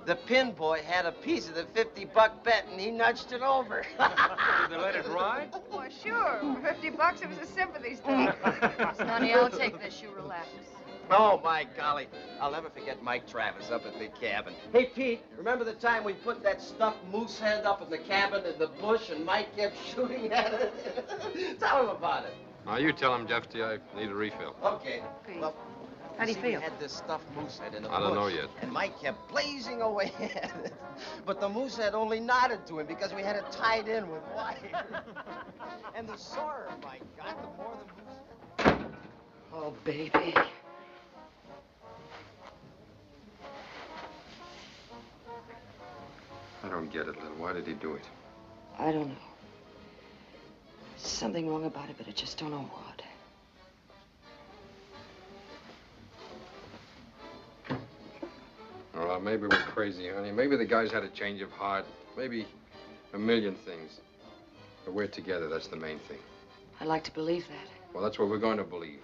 The pin boy had a piece of the $50 bet, and he nudged it over. Did they let it ride? Well, sure. For $50, it was a sympathy stake. Honey, I'll take this. You relax. Oh, my golly. I'll never forget Mike Travis up at the cabin. Hey, Pete, remember the time we put that stuffed moose head up in the cabin in the bush and Mike kept shooting at it? Tell him about it. Now, you tell him, Jefty, I need a refill. Okay. Pete, Well, how do you see, feel? we had this stuffed moose head in the bush. I don't know yet. And Mike kept blazing away at it. But the moose head only nodded to him because we had it tied in with wire. And the sorer Mike got, the more the moose... Oh, baby. I don't get it, Lil. Why did he do it? I don't know. There's something wrong about it, but I just don't know what. All right, maybe we're crazy, honey. Maybe the guy's had a change of heart. Maybe a million things. But we're together. That's the main thing. I'd like to believe that. Well, that's what we're going to believe.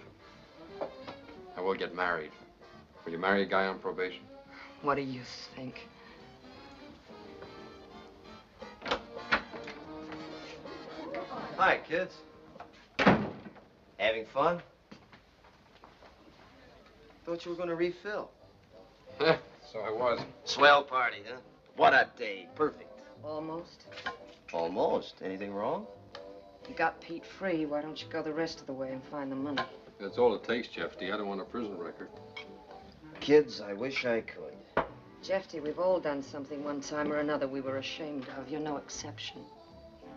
And we'll get married. Will you marry a guy on probation? What do you think? Hi, kids. Having fun? Thought you were going to refill. So I was. Swell party, huh? What a day. Perfect. Almost. Almost. Anything wrong? You got Pete free. Why don't you go the rest of the way and find the money? That's all it takes, Jefty. I don't want a prison record. Kids, I wish I could. Jefty, we've all done something one time or another we were ashamed of. You're no exception.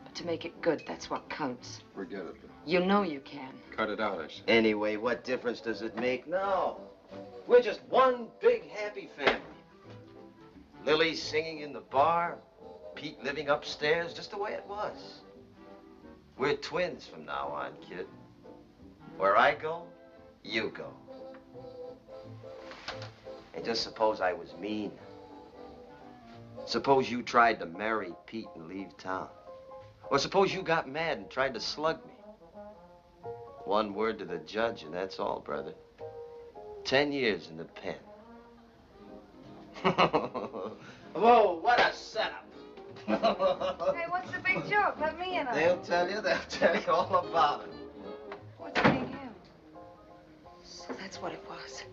But to make it good, that's what counts. Forget it. You know you can. Cut it out, I said. Anyway, what difference does it make now? We're just one big happy family. Lily singing in the bar, Pete living upstairs, just the way it was. We're twins from now on, kid. Where I go, you go. And just suppose I was mean. Suppose you tried to marry Pete and leave town. Or suppose you got mad and tried to slug me. One word to the judge and that's all, brother. 10 years in the pen. Whoa, what a setup. Hey, what's the big joke? Let me in on it. They'll tell you all about it. What's being him? So that's what it was.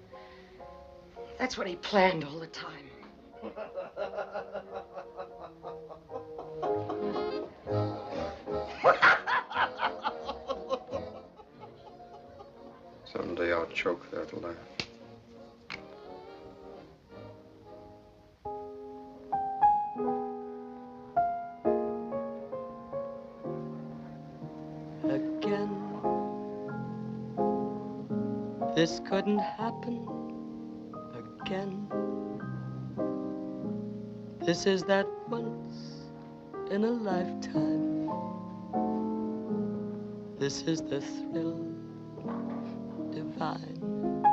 That's what he planned all the time. Someday I'll choke that laugh. Again, this couldn't happen again. This is that once in a lifetime. This is the thrill divine. And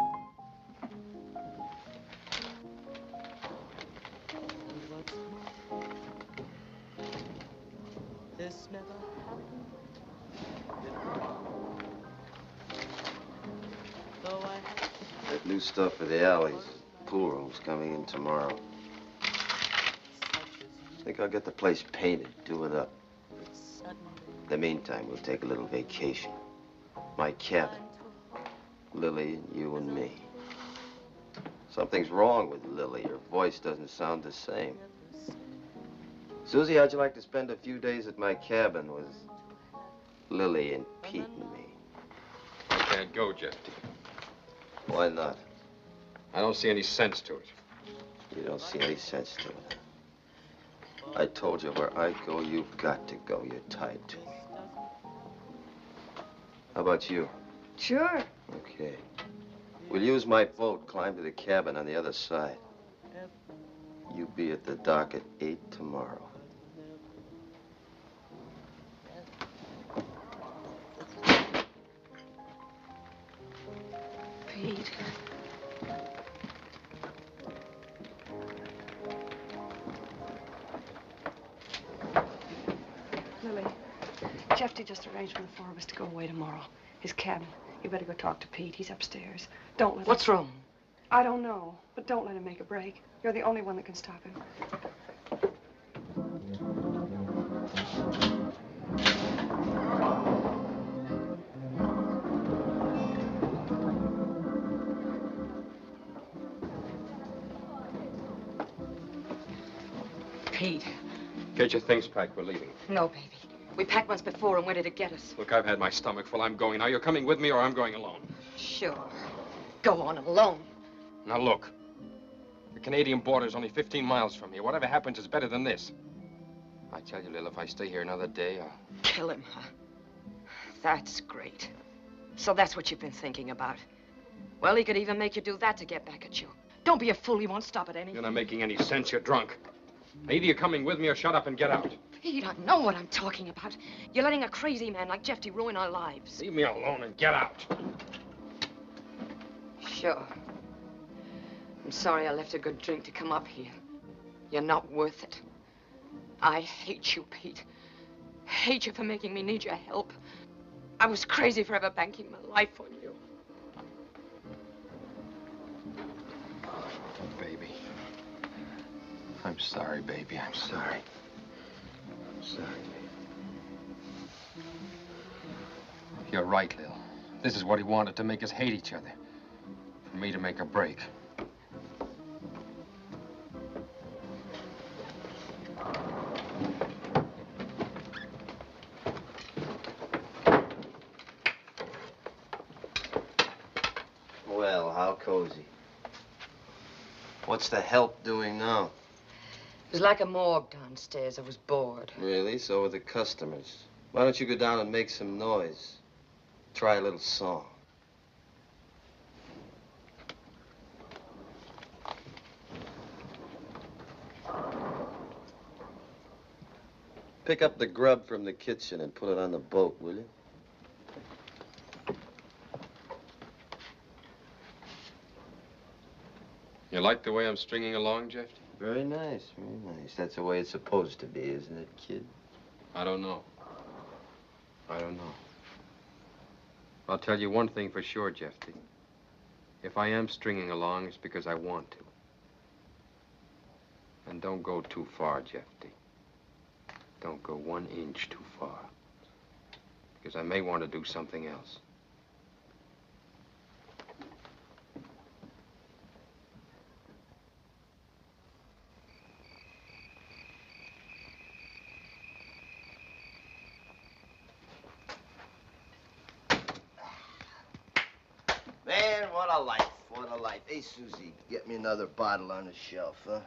what's more, this never happened before. Though I had That new stuff for the alleys, pool room's coming in tomorrow. I think I'll get the place painted, do it up. In the meantime, we'll take a little vacation. My cabin. Lily and you and me. Something's wrong with Lily. Her voice doesn't sound the same. Susie, how'd you like to spend a few days at my cabin with Lily and Pete and me? I can't go, Jefty. Why not? I don't see any sense to it. You don't see any sense to it. I told you where I go, you've got to go. You're tied to me. How about you? Sure. Okay. We'll use my boat, climb to the cabin on the other side. You be at the dock at 8 tomorrow. Pete. Lily, Jefty just arranged for the four of us to go away tomorrow. His cabin. You better go talk to Pete. He's upstairs. Don't let What's wrong? I don't know, but don't let him make a break. You're the only one that can stop him. Pete. Get your things packed. We're leaving. No, baby. We packed once before, and where did it get us? Look, I've had my stomach full. I'm going. Now, you're coming with me or I'm going alone. Sure. Go on alone. Now, look. The Canadian border's only 15 miles from here. Whatever happens is better than this. I tell you, Lil, if I stay here another day, I'll... Kill him, huh? That's great. So that's what you've been thinking about. Well, he could even make you do that to get back at you. Don't be a fool. He won't stop at anything. You're not making any sense. You're drunk. Either you're coming with me or shut up and get out. Pete, I know what I'm talking about. You're letting a crazy man like Jefty ruin our lives. Leave me alone and get out. Sure. I'm sorry I left a good drink to come up here. You're not worth it. I hate you, Pete. Hate you for making me need your help. I was crazy for ever banking my life on you. Baby. I'm sorry, baby. I'm sorry. I'm sorry, baby. You're right, Lil. This is what he wanted, to make us hate each other. For me to make a break. Swell. How cozy. What's the help doing now? It was like a morgue downstairs. I was bored. Really? So are the customers. Why don't you go down and make some noise? Try a little song. Pick up the grub from the kitchen and put it on the boat, will you? You like the way I'm stringing along, Jefty? Very nice, very nice. That's the way it's supposed to be, isn't it, kid? I don't know. I don't know. I'll tell you one thing for sure, Jefty. If I am stringing along, it's because I want to. And don't go too far, Jefty. Don't go 1 inch too far. Because I may want to do something else. Man, what a life, what a life. Hey, Susie, get me another bottle on the shelf, huh?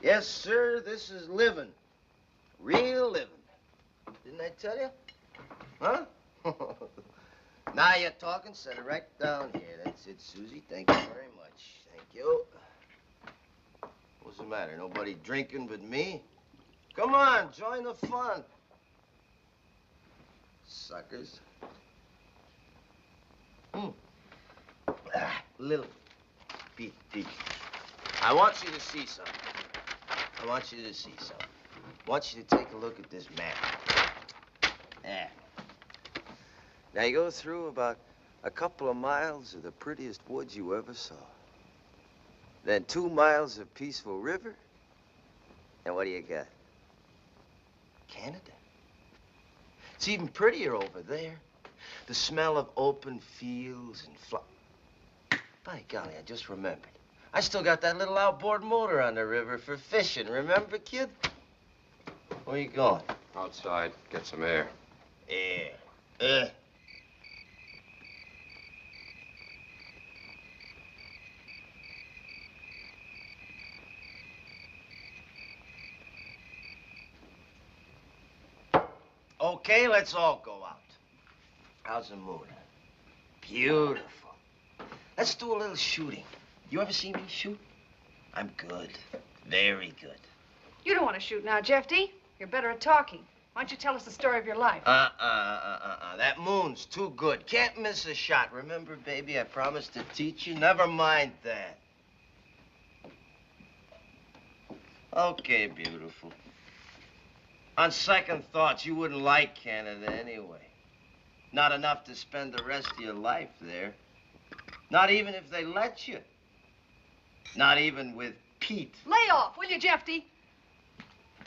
Yes, sir, this is living. Real living. Didn't I tell you? Huh? Now you're talking. Set it right down here. That's it, Susie. Thank you very much. Thank you. What's the matter? Nobody drinking but me? Come on, join the fun. Suckers. Lily. Pete. I want you to see something. I want you to see something. I want you to take a look at this map. Yeah. Now you go through about a couple of miles of the prettiest woods you ever saw. Then 2 miles of peaceful river. And what do you got? Canada. It's even prettier over there. The smell of open fields and By golly, I just remembered. I still got that little outboard motor on the river for fishing. Remember, kid? Where you going? Outside, get some air. Air. Okay, let's all go out. How's the moon? Beautiful. Let's do a little shooting. You ever see me shoot? I'm good. Very good. You don't want to shoot now, Jefty. You're better at talking. Why don't you tell us the story of your life? That moon's too good. Can't miss a shot. Remember, baby, I promised to teach you. Never mind that. Okay, beautiful. On second thoughts, you wouldn't like Canada anyway. Not enough to spend the rest of your life there. Not even if they let you. Not even with Pete. Lay off, will you, Jefty?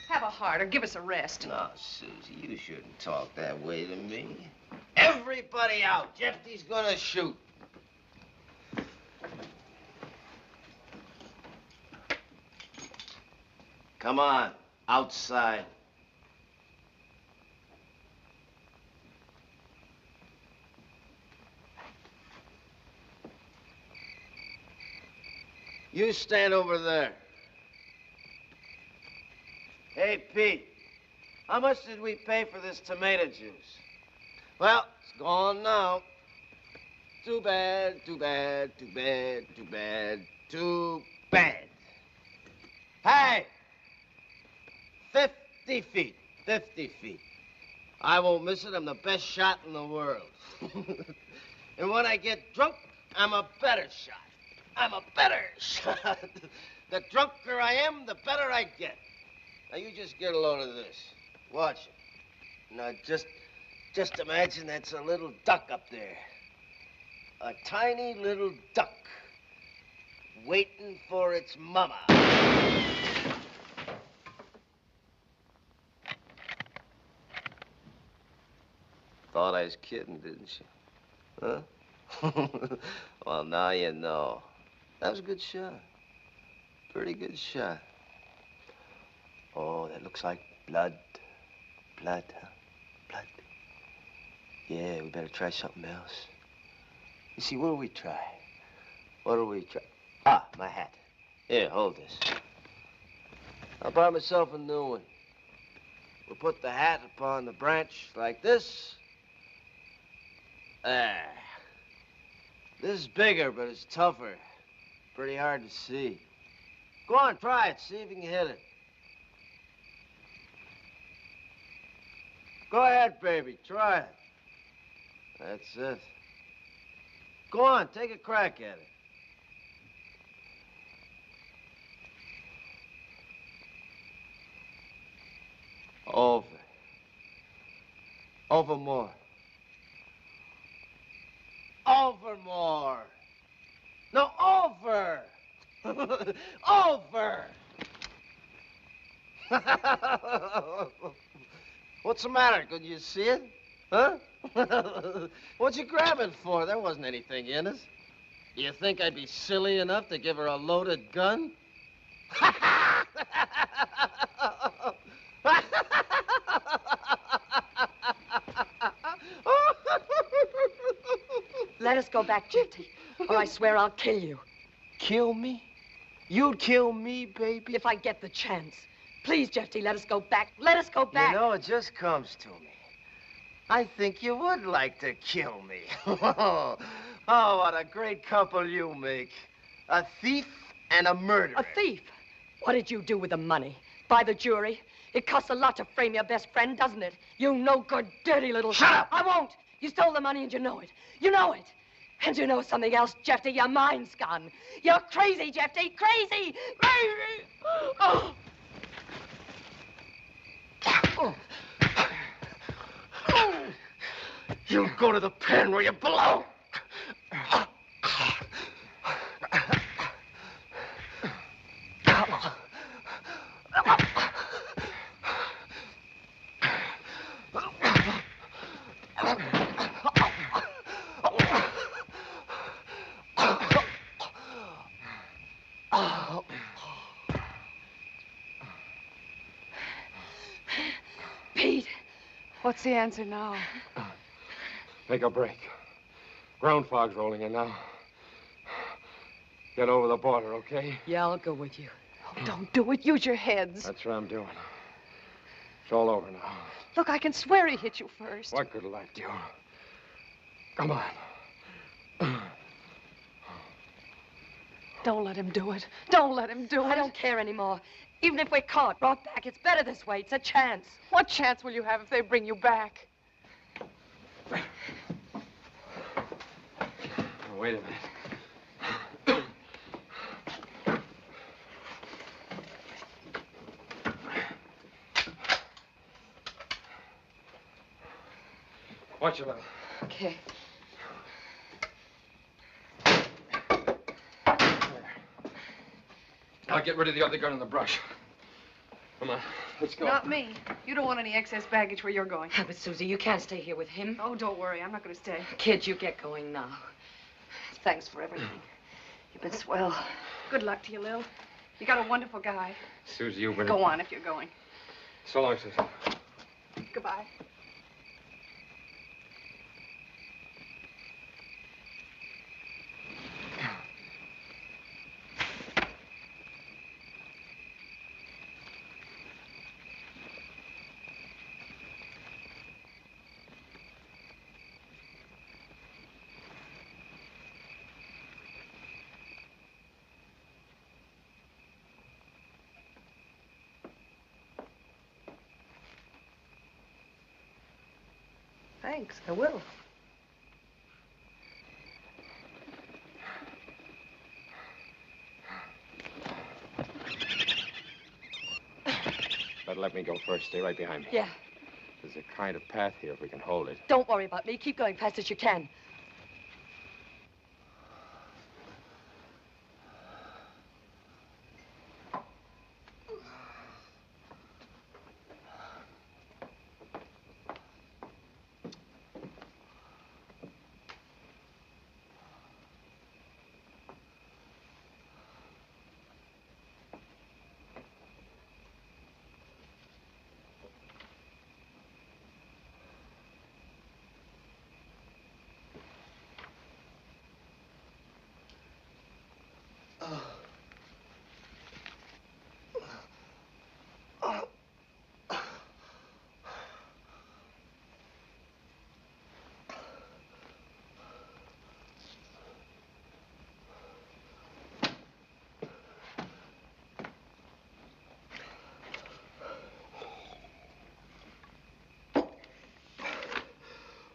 Have a heart or give us a rest. No, Susie, you shouldn't talk that way to me. Everybody out. Jefty's gonna shoot. Come on, outside. You stand over there. Hey, Pete, how much did we pay for this tomato juice? Well, it's gone now. Too bad, too bad, too bad, too bad, too bad. Hey! 50 feet, 50 feet. I won't miss it. I'm the best shot in the world. And when I get drunk, I'm a better shot. I'm a better shot. The drunker I am, the better I get. Now, you just get a load of this. Watch it. Now, just imagine that's a little duck up there. A tiny little duck waiting for its mama. Thought I was kidding, didn't you? Huh? Well, now you know. That was a good shot. Pretty good shot. Oh, that looks like blood. Blood, huh? Blood. Yeah, we better try something else. You see, what'll we try? What'll we try? Ah, my hat. Here, hold this. I bought myself a new one. We'll put the hat upon the branch like this. There. This is bigger, but it's tougher. Pretty hard to see. Go on, try it. See if you can hit it. Go ahead, baby. Try it. That's it. Go on, take a crack at it. Over. Over more. Over more. No, over. Over. What's the matter? Couldn't you see it? Huh? What'd you grab it for? There wasn't anything in it. Do you think I'd be silly enough to give her a loaded gun? Let us go back, Jefty, or I swear I'll kill you. Kill me? You'd kill me, baby? If I get the chance. Please, Jefty, let us go back. Let us go back. You know, it just comes to me. I think you would like to kill me. Oh, what a great couple you make. A thief and a murderer. A thief? What did you do with the money? Buy the jury? It costs a lot to frame your best friend, doesn't it? You no good, dirty little... Shut up! I won't. You stole the money and you know it. You know it. And you know something else, Jefty. Your mind's gone. You're crazy, Jefty. Crazy! Crazy! Oh. You go to the pen where you belong. Pete, what's the answer now? Make a break. Ground fog's rolling in now. Get over the border, okay? Yeah, I'll go with you. Oh, don't do it. Use your heads. That's what I'm doing. It's all over now. Look, I can swear he hit you first. What good'll that do? Come on. Don't let him do it. Don't let him do it. I don't care anymore. Even if we're caught, brought back, it's better this way. It's a chance. What chance will you have if they bring you back? Wait a minute. Watch your level. Okay. I'll get rid of the other gun in the brush. Come on, let's go. Not me. You don't want any excess baggage where you're going. Yeah, but Susie, you can't stay here with him. Oh, don't worry. I'm not going to stay. Kid, you get going now. Thanks for everything. You've been swell. Good luck to you, Lil. You got a wonderful guy. Susie, you've been... Go on if you're going. So long, Susie. Goodbye. Thanks, I will. Better let me go first. Stay right behind me. Yeah. There's a kind of path here if we can hold it. Don't worry about me. Keep going fast as you can.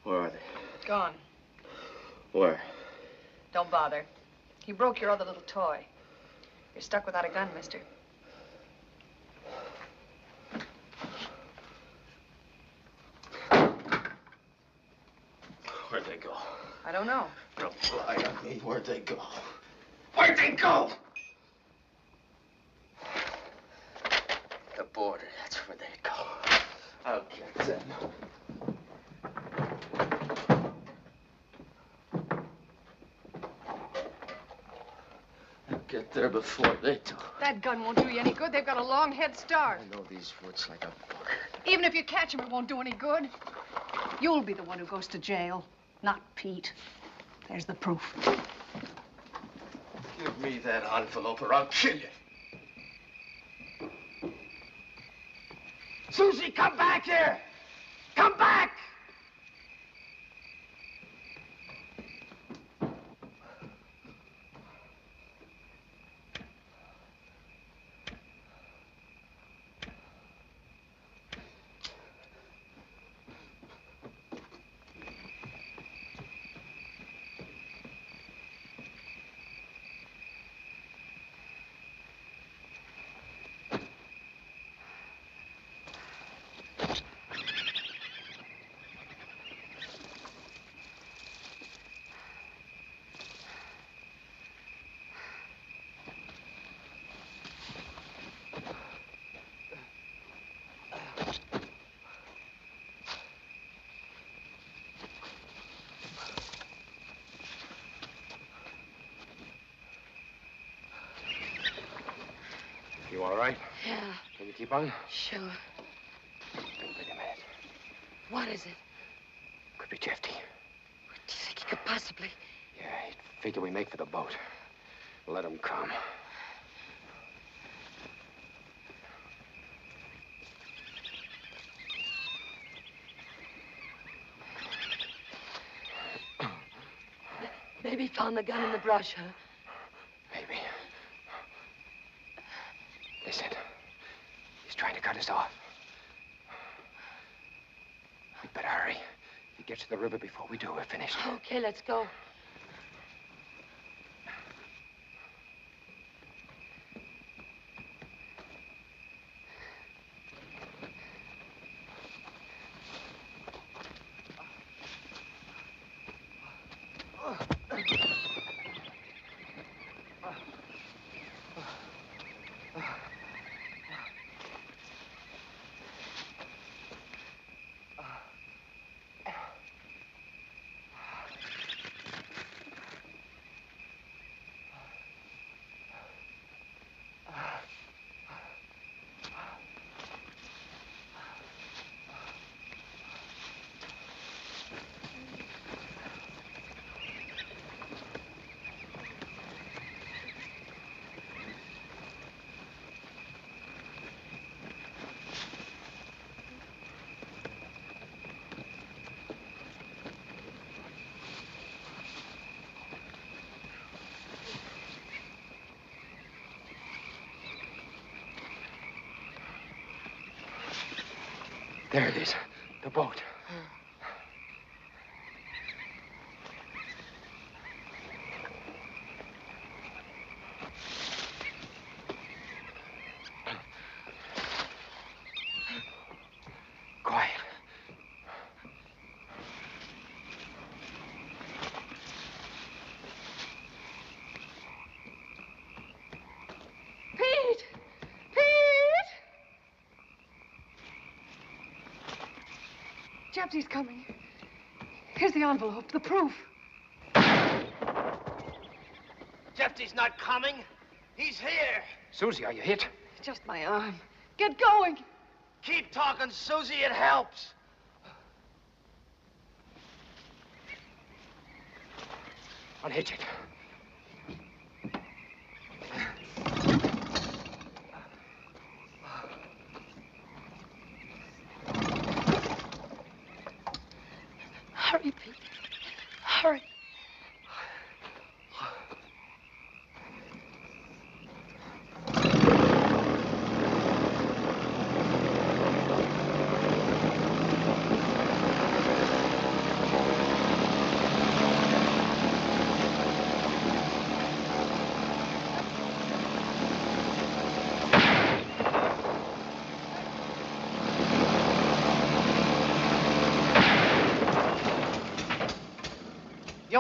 Where are they? Gone. Where? Don't bother. He broke your other little toy. You're stuck without a gun, mister. Where'd they go? I don't know. Don't lie on me. Where'd they go? Where'd they go? The border, that's where they go. I'll get them. I'll get there before they do. That gun won't do you any good. They've got a long head start. I know these woods like a book. Even if you catch him, it won't do any good. You'll be the one who goes to jail, not Pete. There's the proof. Give me that envelope or I'll kill you. Susie, come back here! Come back! You all right? Yeah, Can you keep on? sure. Wait a minute. What is it? Could be Jefty. What do you think he could possibly... Yeah, he'd figure we make for the boat. Let him come. Maybe he found the gun in the brush, huh? Maybe. Listen. He's trying to cut us off. We'd better hurry. If he gets to the river before we do, we're finished. Okay, let's go. There it is. The boat. Quiet. Pete! Pete! Jefty's coming. Here's the envelope, the proof. Jefty's not coming. He's here. Susie, are you hit? Just my arm. Get going. Keep talking, Susie. It helps. Unhitch it.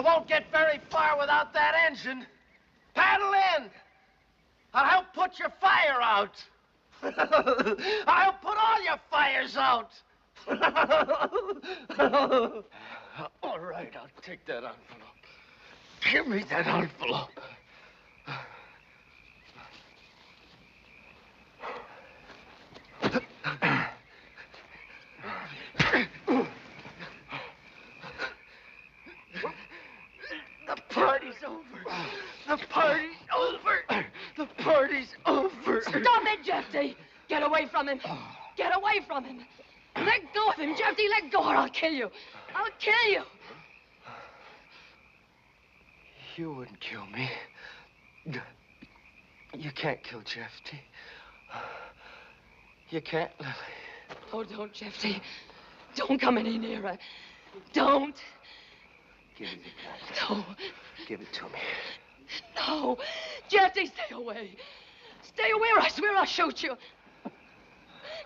won't get very far without that engine. Paddle in. I'll help put your fire out. I'll put all your fires out. All right, I'll take that envelope. Give me that envelope. The party's over. The party's over. The party's over. Stop it, Jefty! Get away from him. Get away from him. Let go of him, Jefty. Let go or I'll kill you. I'll kill you. You wouldn't kill me. You can't kill Jefty. You can't, Lily. Oh, don't, Jefty. Don't come any nearer. Don't. Give me the gun. No. Give it to me. No. Jefty, stay away. Stay away or I swear I'll shoot you.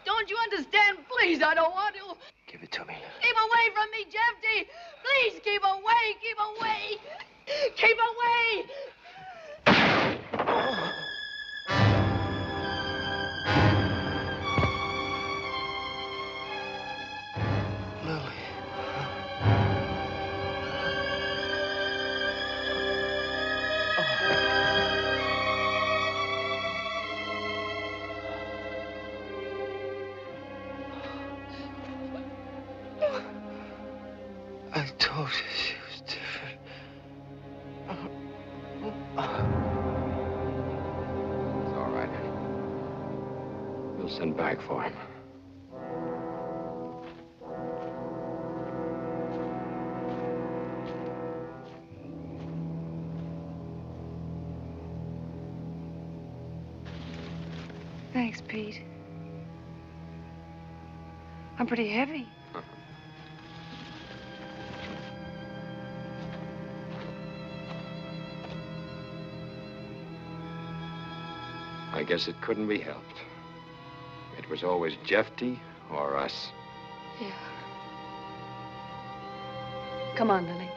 Don't you understand? Please, I don't want to. Give it to me, Lily. Keep away from me, Jefty. Please, keep away. Keep away. Keep away. Lily. I told you she was different. It's all right. We'll send back for him. Thanks, Pete. I'm pretty heavy. I guess it couldn't be helped. It was always Jefty or us. Yeah. Come on, Lily.